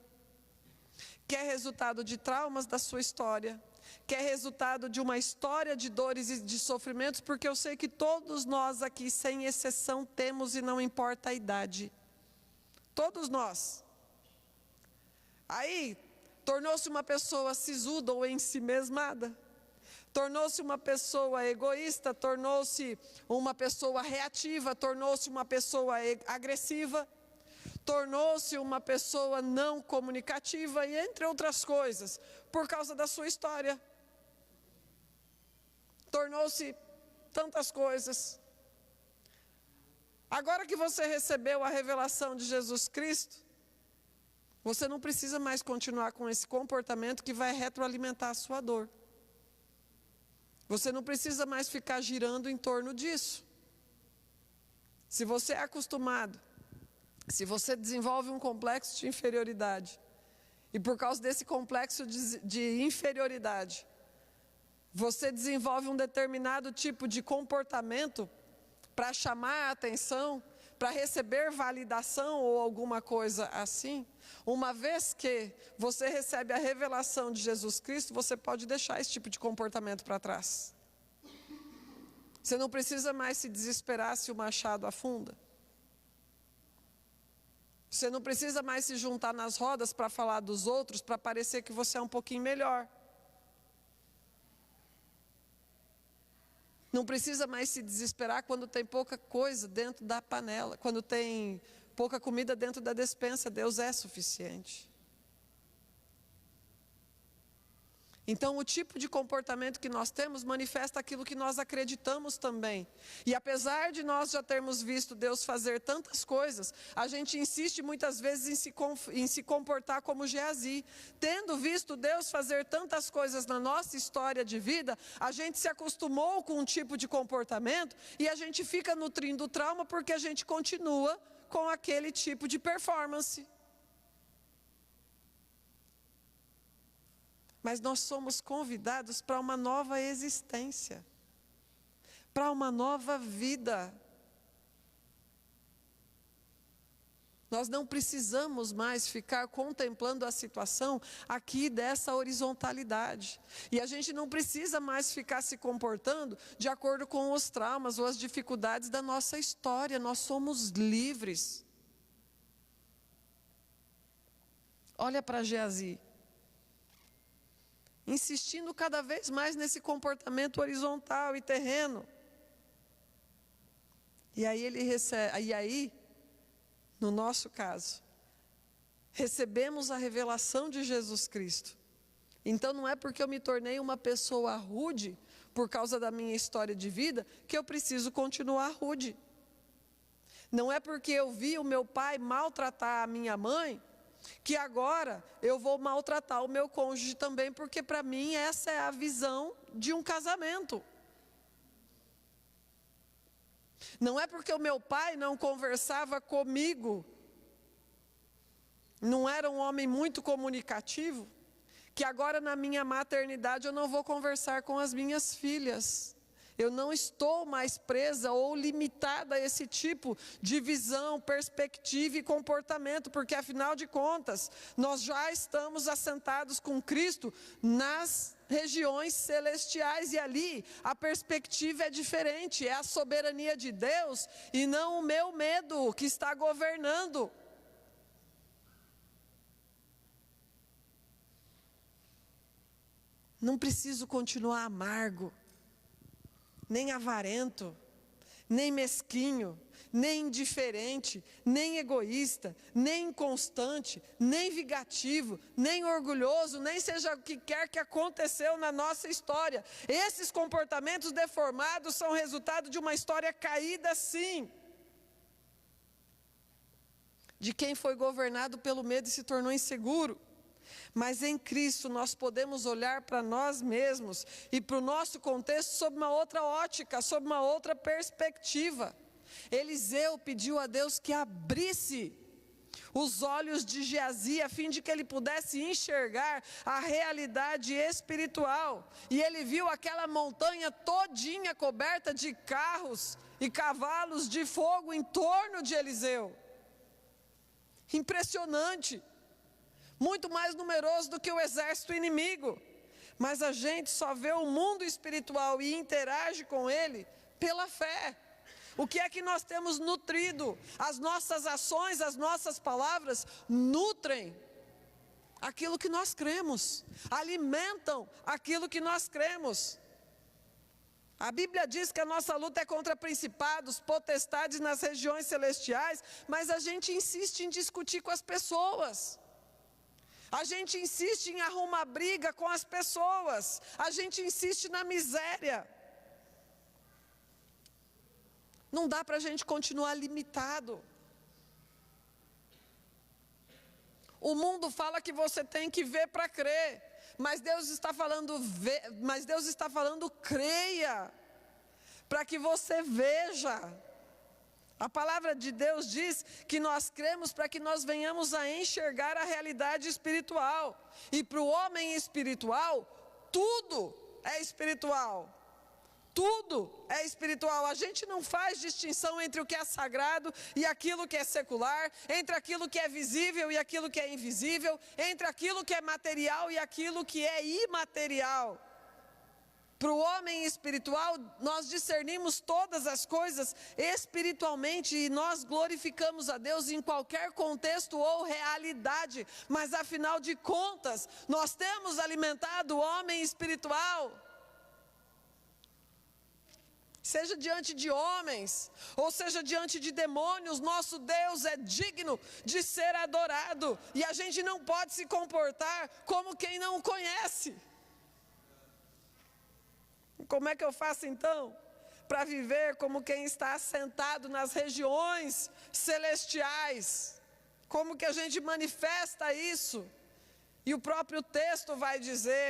que é resultado de traumas da sua história, que é resultado de uma história de dores e de sofrimentos, porque eu sei que todos nós aqui, sem exceção, temos e não importa a idade. Todos nós. Aí, tornou-se uma pessoa sisuda ou ensimesmada. Tornou-se uma pessoa egoísta, tornou-se uma pessoa reativa, tornou-se uma pessoa agressiva, tornou-se uma pessoa não comunicativa e entre outras coisas, por causa da sua história. Tornou-se tantas coisas. Agora que você recebeu a revelação de Jesus Cristo, você não precisa mais continuar com esse comportamento que vai retroalimentar a sua dor. Você não precisa mais ficar girando em torno disso. Se você é acostumado, se você desenvolve um complexo de inferioridade, e por causa desse complexo de inferioridade, você desenvolve um determinado tipo de comportamento para chamar a atenção, para receber validação ou alguma coisa assim, uma vez que você recebe a revelação de Jesus Cristo, você pode deixar esse tipo de comportamento para trás. Você não precisa mais se desesperar se o machado afunda. Você não precisa mais se juntar nas rodas para falar dos outros, para parecer que você é um pouquinho melhor. Não precisa mais se desesperar quando tem pouca coisa dentro da panela, quando tem pouca comida dentro da despensa. Deus é suficiente. Então, o tipo de comportamento que nós temos manifesta aquilo que nós acreditamos também. E apesar de nós já termos visto Deus fazer tantas coisas, a gente insiste muitas vezes em se comportar como Geazi. Tendo visto Deus fazer tantas coisas na nossa história de vida, a gente se acostumou com um tipo de comportamento e a gente fica nutrindo o trauma porque a gente continua com aquele tipo de performance. Mas nós somos convidados para uma nova existência, para uma nova vida. Nós não precisamos mais ficar contemplando a situação aqui dessa horizontalidade. E a gente não precisa mais ficar se comportando de acordo com os traumas ou as dificuldades da nossa história. Nós somos livres. Olha para Geazi. Insistindo cada vez mais nesse comportamento horizontal e terreno. E aí ele recebe, no nosso caso, recebemos a revelação de Jesus Cristo. Então não é porque eu me tornei uma pessoa rude, por causa da minha história de vida, que eu preciso continuar rude. Não é porque eu vi o meu pai maltratar a minha mãe, que agora eu vou maltratar o meu cônjuge também, porque para mim essa é a visão de um casamento. Não é porque o meu pai não conversava comigo, não era um homem muito comunicativo, que agora na minha maternidade eu não vou conversar com as minhas filhas. Eu não estou mais presa ou limitada a esse tipo de visão, perspectiva e comportamento, porque afinal de contas, nós já estamos assentados com Cristo nas regiões celestiais e ali a perspectiva é diferente, é a soberania de Deus e não o meu medo que está governando. Não preciso continuar amargo, nem avarento, nem mesquinho, nem indiferente, nem egoísta, nem inconstante, nem vingativo, nem orgulhoso, nem seja o que quer que aconteceu na nossa história. Esses comportamentos deformados são resultado de uma história caída, sim. De quem foi governado pelo medo e se tornou inseguro. Mas em Cristo nós podemos olhar para nós mesmos e para o nosso contexto sob uma outra ótica, sob uma outra perspectiva. Eliseu pediu a Deus que abrisse os olhos de Geazi a fim de que ele pudesse enxergar a realidade espiritual. E ele viu aquela montanha todinha coberta de carros e cavalos de fogo em torno de Eliseu. Impressionante. Muito mais numeroso do que o exército inimigo. Mas a gente só vê o mundo espiritual e interage com ele pela fé. O que é que nós temos nutrido? As nossas ações, as nossas palavras nutrem aquilo que nós cremos, alimentam aquilo que nós cremos. A Bíblia diz que a nossa luta é contra principados, potestades nas regiões celestiais, mas a gente insiste em discutir com as pessoas. A gente insiste em arrumar briga com as pessoas. A gente insiste na miséria. Não dá para a gente continuar limitado. O mundo fala que você tem que ver para crer. Mas Deus está falando creia. Para que você veja. A palavra de Deus diz que nós cremos para que nós venhamos a enxergar a realidade espiritual. E para o homem espiritual, tudo é espiritual. Tudo é espiritual. A gente não faz distinção entre o que é sagrado e aquilo que é secular, entre aquilo que é visível e aquilo que é invisível, entre aquilo que é material e aquilo que é imaterial. Para o homem espiritual, nós discernimos todas as coisas espiritualmente e nós glorificamos a Deus em qualquer contexto ou realidade. Mas afinal de contas, nós temos alimentado o homem espiritual. seja diante de homens, ou seja diante de demônios, nosso Deus é digno de ser adorado, e a gente não pode se comportar como quem não o conhece. Como é que eu faço então para viver como quem está assentado nas regiões celestiais? Como que a gente manifesta isso? E o próprio texto vai dizer,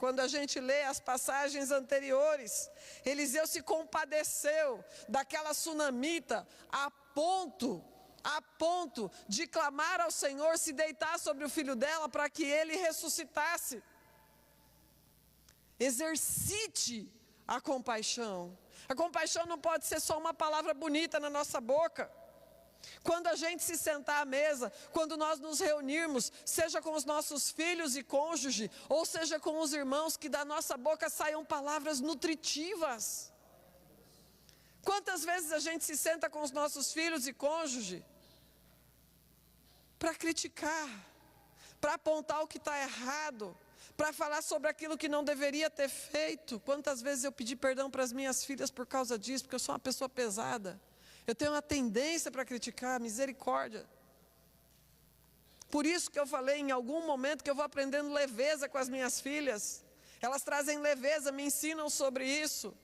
quando a gente lê as passagens anteriores, Eliseu se compadeceu daquela sunamita a ponto de clamar ao Senhor, se deitar sobre o filho dela para que ele ressuscitasse. Exercite a compaixão. A compaixão não pode ser só uma palavra bonita na nossa boca. Quando a gente se sentar à mesa, quando nós nos reunirmos, seja com os nossos filhos e cônjuge, ou seja com os irmãos, que da nossa boca saiam palavras nutritivas. Quantas vezes a gente se senta com os nossos filhos e cônjuge para criticar, para apontar o que está errado, para falar sobre aquilo que não deveria ter feito? Quantas vezes eu pedi perdão para as minhas filhas por causa disso, porque eu sou uma pessoa pesada. Eu tenho uma tendência para criticar, misericórdia. Por isso que eu falei em algum momento que eu vou aprendendo leveza com as minhas filhas. Elas trazem leveza, me ensinam sobre isso.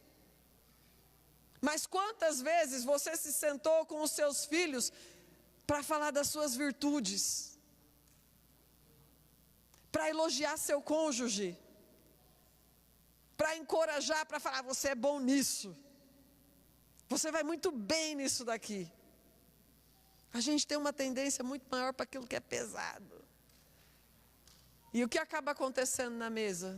Mas quantas vezes você se sentou com os seus filhos para falar das suas virtudes? Para elogiar seu cônjuge? Para encorajar, para falar, você é bom nisso. Você vai muito bem nisso daqui. A gente tem uma tendência muito maior para aquilo que é pesado. E o que acaba acontecendo na mesa?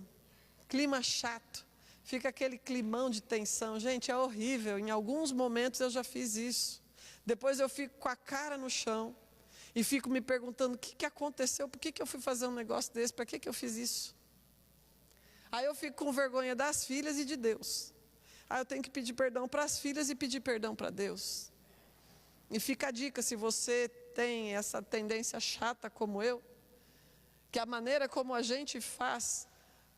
Clima chato. Fica aquele climão de tensão. Gente, é horrível. Em alguns momentos eu já fiz isso. Depois eu fico com a cara no chão. E fico me perguntando, o que aconteceu? Por que eu fui fazer um negócio desse? Para que eu fiz isso? Aí eu fico com vergonha das filhas e de Deus. Aí eu tenho que pedir perdão para as filhas e pedir perdão para Deus. E fica a dica, se você tem essa tendência chata como eu, que a maneira como a gente faz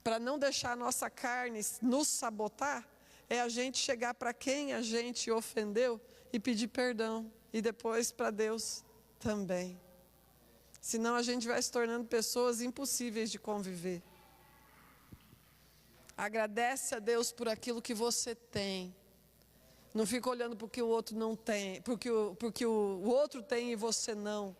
para não deixar a nossa carne nos sabotar, é a gente chegar para quem a gente ofendeu e pedir perdão. E depois para Deus também. Senão a gente vai se tornando pessoas impossíveis de conviver. Agradece a Deus por aquilo que você tem. Não fica olhando para o que o outro não tem, porque o outro tem e você não.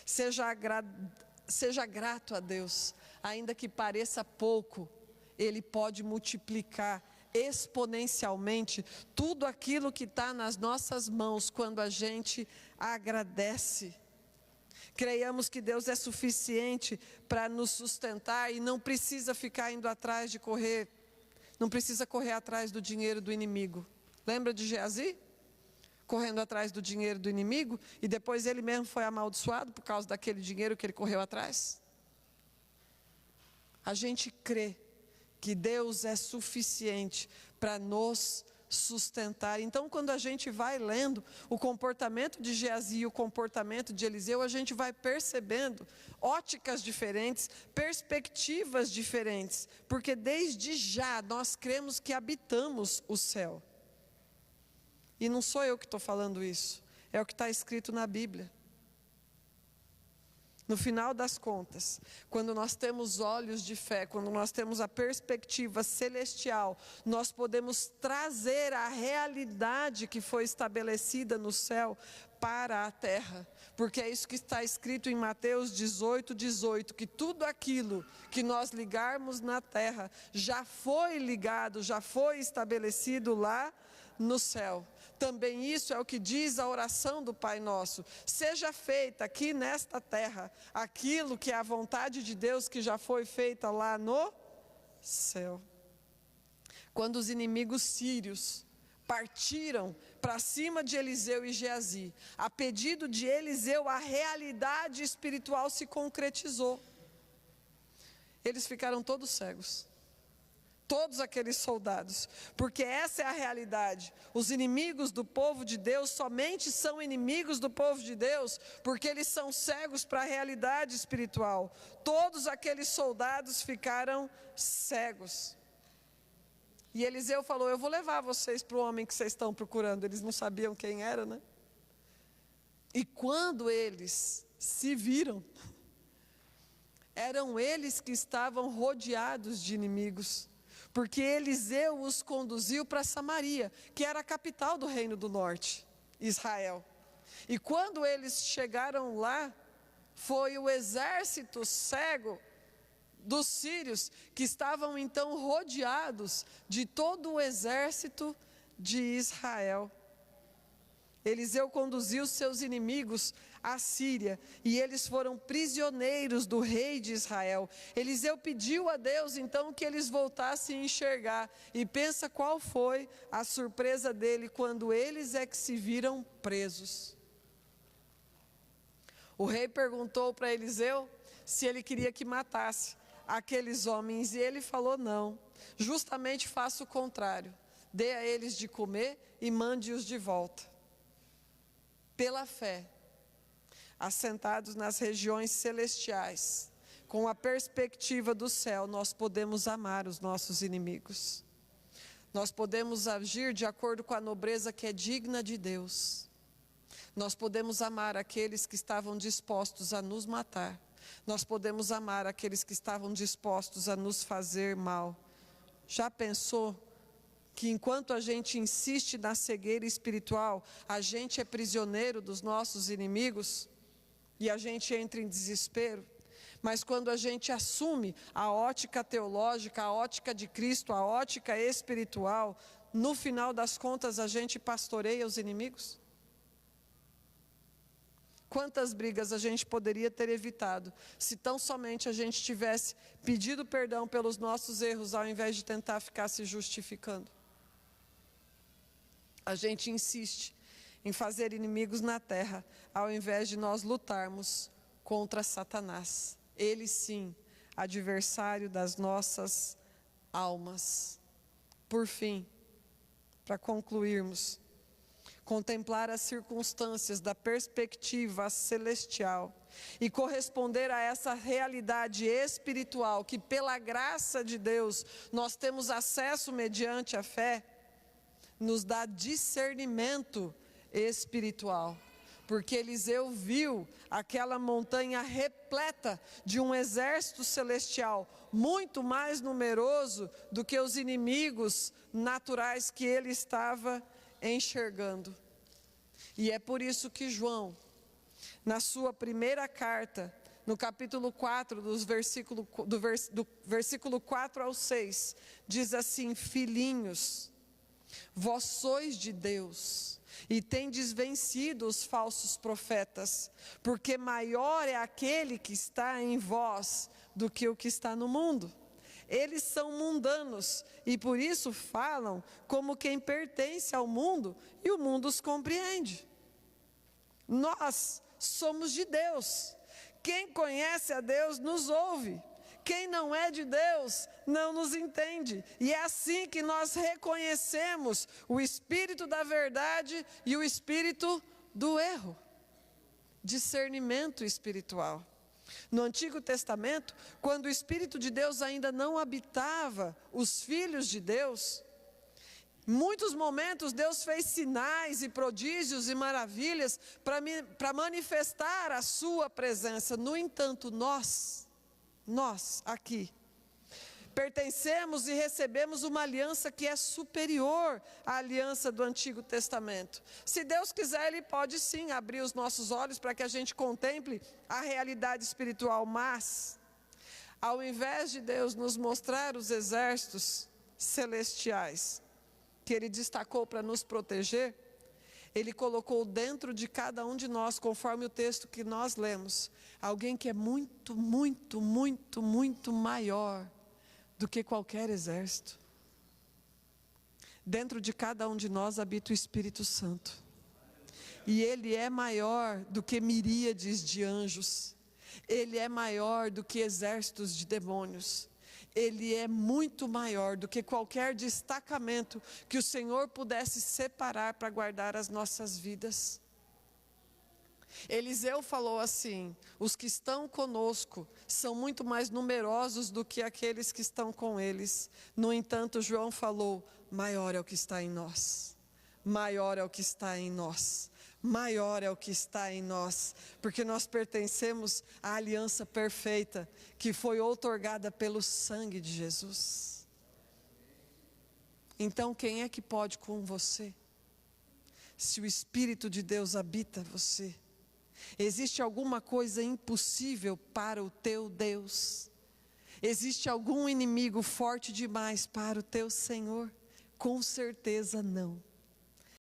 Seja grato a Deus. Ainda que pareça pouco, Ele pode multiplicar exponencialmente tudo aquilo que está nas nossas mãos quando a gente agradece. Creiamos que Deus é suficiente para nos sustentar e não precisa ficar indo atrás de correr. Não precisa correr atrás do dinheiro do inimigo. Lembra de Geazi? Correndo atrás do dinheiro do inimigo, e depois ele mesmo foi amaldiçoado por causa daquele dinheiro que ele correu atrás. A gente crê que Deus é suficiente para nos sustentar. Então, quando a gente vai lendo o comportamento de Geazi e o comportamento de Eliseu, a gente vai percebendo óticas diferentes, perspectivas diferentes, porque desde já nós cremos que habitamos o céu. E não sou eu que estou falando isso, é o que está escrito na Bíblia. No final das contas, quando nós temos olhos de fé, quando nós temos a perspectiva celestial, nós podemos trazer a realidade que foi estabelecida no céu para a terra. Porque é isso que está escrito em Mateus 18:18, que tudo aquilo que nós ligarmos na terra já foi ligado, já foi estabelecido lá no céu. Também isso é o que diz a oração do Pai Nosso. Seja feita aqui nesta terra aquilo que é a vontade de Deus que já foi feita lá no céu. Quando os inimigos sírios partiram para cima de Eliseu e Geazi, a pedido de Eliseu, a realidade espiritual se concretizou. Eles ficaram todos cegos. Todos aqueles soldados, porque essa é a realidade. Os inimigos do povo de Deus somente são inimigos do povo de Deus porque eles são cegos para a realidade espiritual. Todos aqueles soldados ficaram cegos. E Eliseu falou, eu vou levar vocês para o homem que vocês estão procurando. Eles não sabiam quem era, né? E quando eles se viram, eram eles que estavam rodeados de inimigos, porque Eliseu os conduziu para Samaria, que era a capital do reino do norte, Israel. E quando eles chegaram lá, foi o exército cego dos sírios, que estavam então rodeados de todo o exército de Israel. Eliseu conduziu seus inimigos à Síria, e eles foram prisioneiros do rei de Israel. Eliseu pediu a Deus então que eles voltassem a enxergar, e pensa qual foi a surpresa dele quando eles é que se viram presos. O rei perguntou para Eliseu se ele queria que matasse aqueles homens, e ele falou não, justamente faça o contrário, dê a eles de comer e mande-os de volta. Pela fé, assentados nas regiões celestiais, com a perspectiva do céu, nós podemos amar os nossos inimigos. Nós podemos agir de acordo com a nobreza que é digna de Deus. Nós podemos amar aqueles que estavam dispostos a nos matar. Nós podemos amar aqueles que estavam dispostos a nos fazer mal. Já pensou que enquanto a gente insiste na cegueira espiritual, a gente é prisioneiro dos nossos inimigos e a gente entra em desespero? Mas quando a gente assume a ótica teológica, a ótica de Cristo, a ótica espiritual, no final das contas a gente pastoreia os inimigos? Quantas brigas a gente poderia ter evitado se tão somente a gente tivesse pedido perdão pelos nossos erros, ao invés de tentar ficar se justificando? A gente insiste em fazer inimigos na terra, ao invés de nós lutarmos contra Satanás. Ele sim, adversário das nossas almas. Por fim, para concluirmos, contemplar as circunstâncias da perspectiva celestial e corresponder a essa realidade espiritual que, pela graça de Deus, nós temos acesso mediante a fé, nos dá discernimento espiritual. Porque Eliseu viu aquela montanha repleta de um exército celestial, muito mais numeroso do que os inimigos naturais que ele estava enxergando. E é por isso que João, na sua primeira carta, no capítulo 4, do versículo 4 ao 6, diz assim: filhinhos, vós sois de Deus, e tendes vencido os falsos profetas, porque maior é aquele que está em vós do que o que está no mundo. Eles são mundanos, e por isso falam como quem pertence ao mundo, e o mundo os compreende. Nós somos de Deus. Quem conhece a Deus nos ouve. Quem não é de Deus não nos entende. E é assim que nós reconhecemos o espírito da verdade e o espírito do erro. Discernimento espiritual. No Antigo Testamento, quando o Espírito de Deus ainda não habitava os filhos de Deus, muitos momentos Deus fez sinais e prodígios e maravilhas para manifestar a sua presença. No entanto, nós aqui, pertencemos e recebemos uma aliança que é superior à aliança do Antigo Testamento. Se Deus quiser, Ele pode sim abrir os nossos olhos para que a gente contemple a realidade espiritual, mas, ao invés de Deus nos mostrar os exércitos celestiais que Ele destacou para nos proteger, Ele colocou dentro de cada um de nós, conforme o texto que nós lemos, alguém que é muito, muito, muito, muito maior do que qualquer exército. Dentro de cada um de nós habita o Espírito Santo. E Ele é maior do que miríades de anjos. Ele é maior do que exércitos de demônios. Ele é muito maior do que qualquer destacamento que o Senhor pudesse separar para guardar as nossas vidas. Eliseu falou assim: os que estão conosco são muito mais numerosos do que aqueles que estão com eles. No entanto, João falou: maior é o que está em nós. Maior é o que está em nós. Maior é o que está em nós, porque nós pertencemos à aliança perfeita que foi outorgada pelo sangue de Jesus. Então, quem é que pode com você? Se o Espírito de Deus habita você, existe alguma coisa impossível para o teu Deus? Existe algum inimigo forte demais para o teu Senhor? Com certeza não.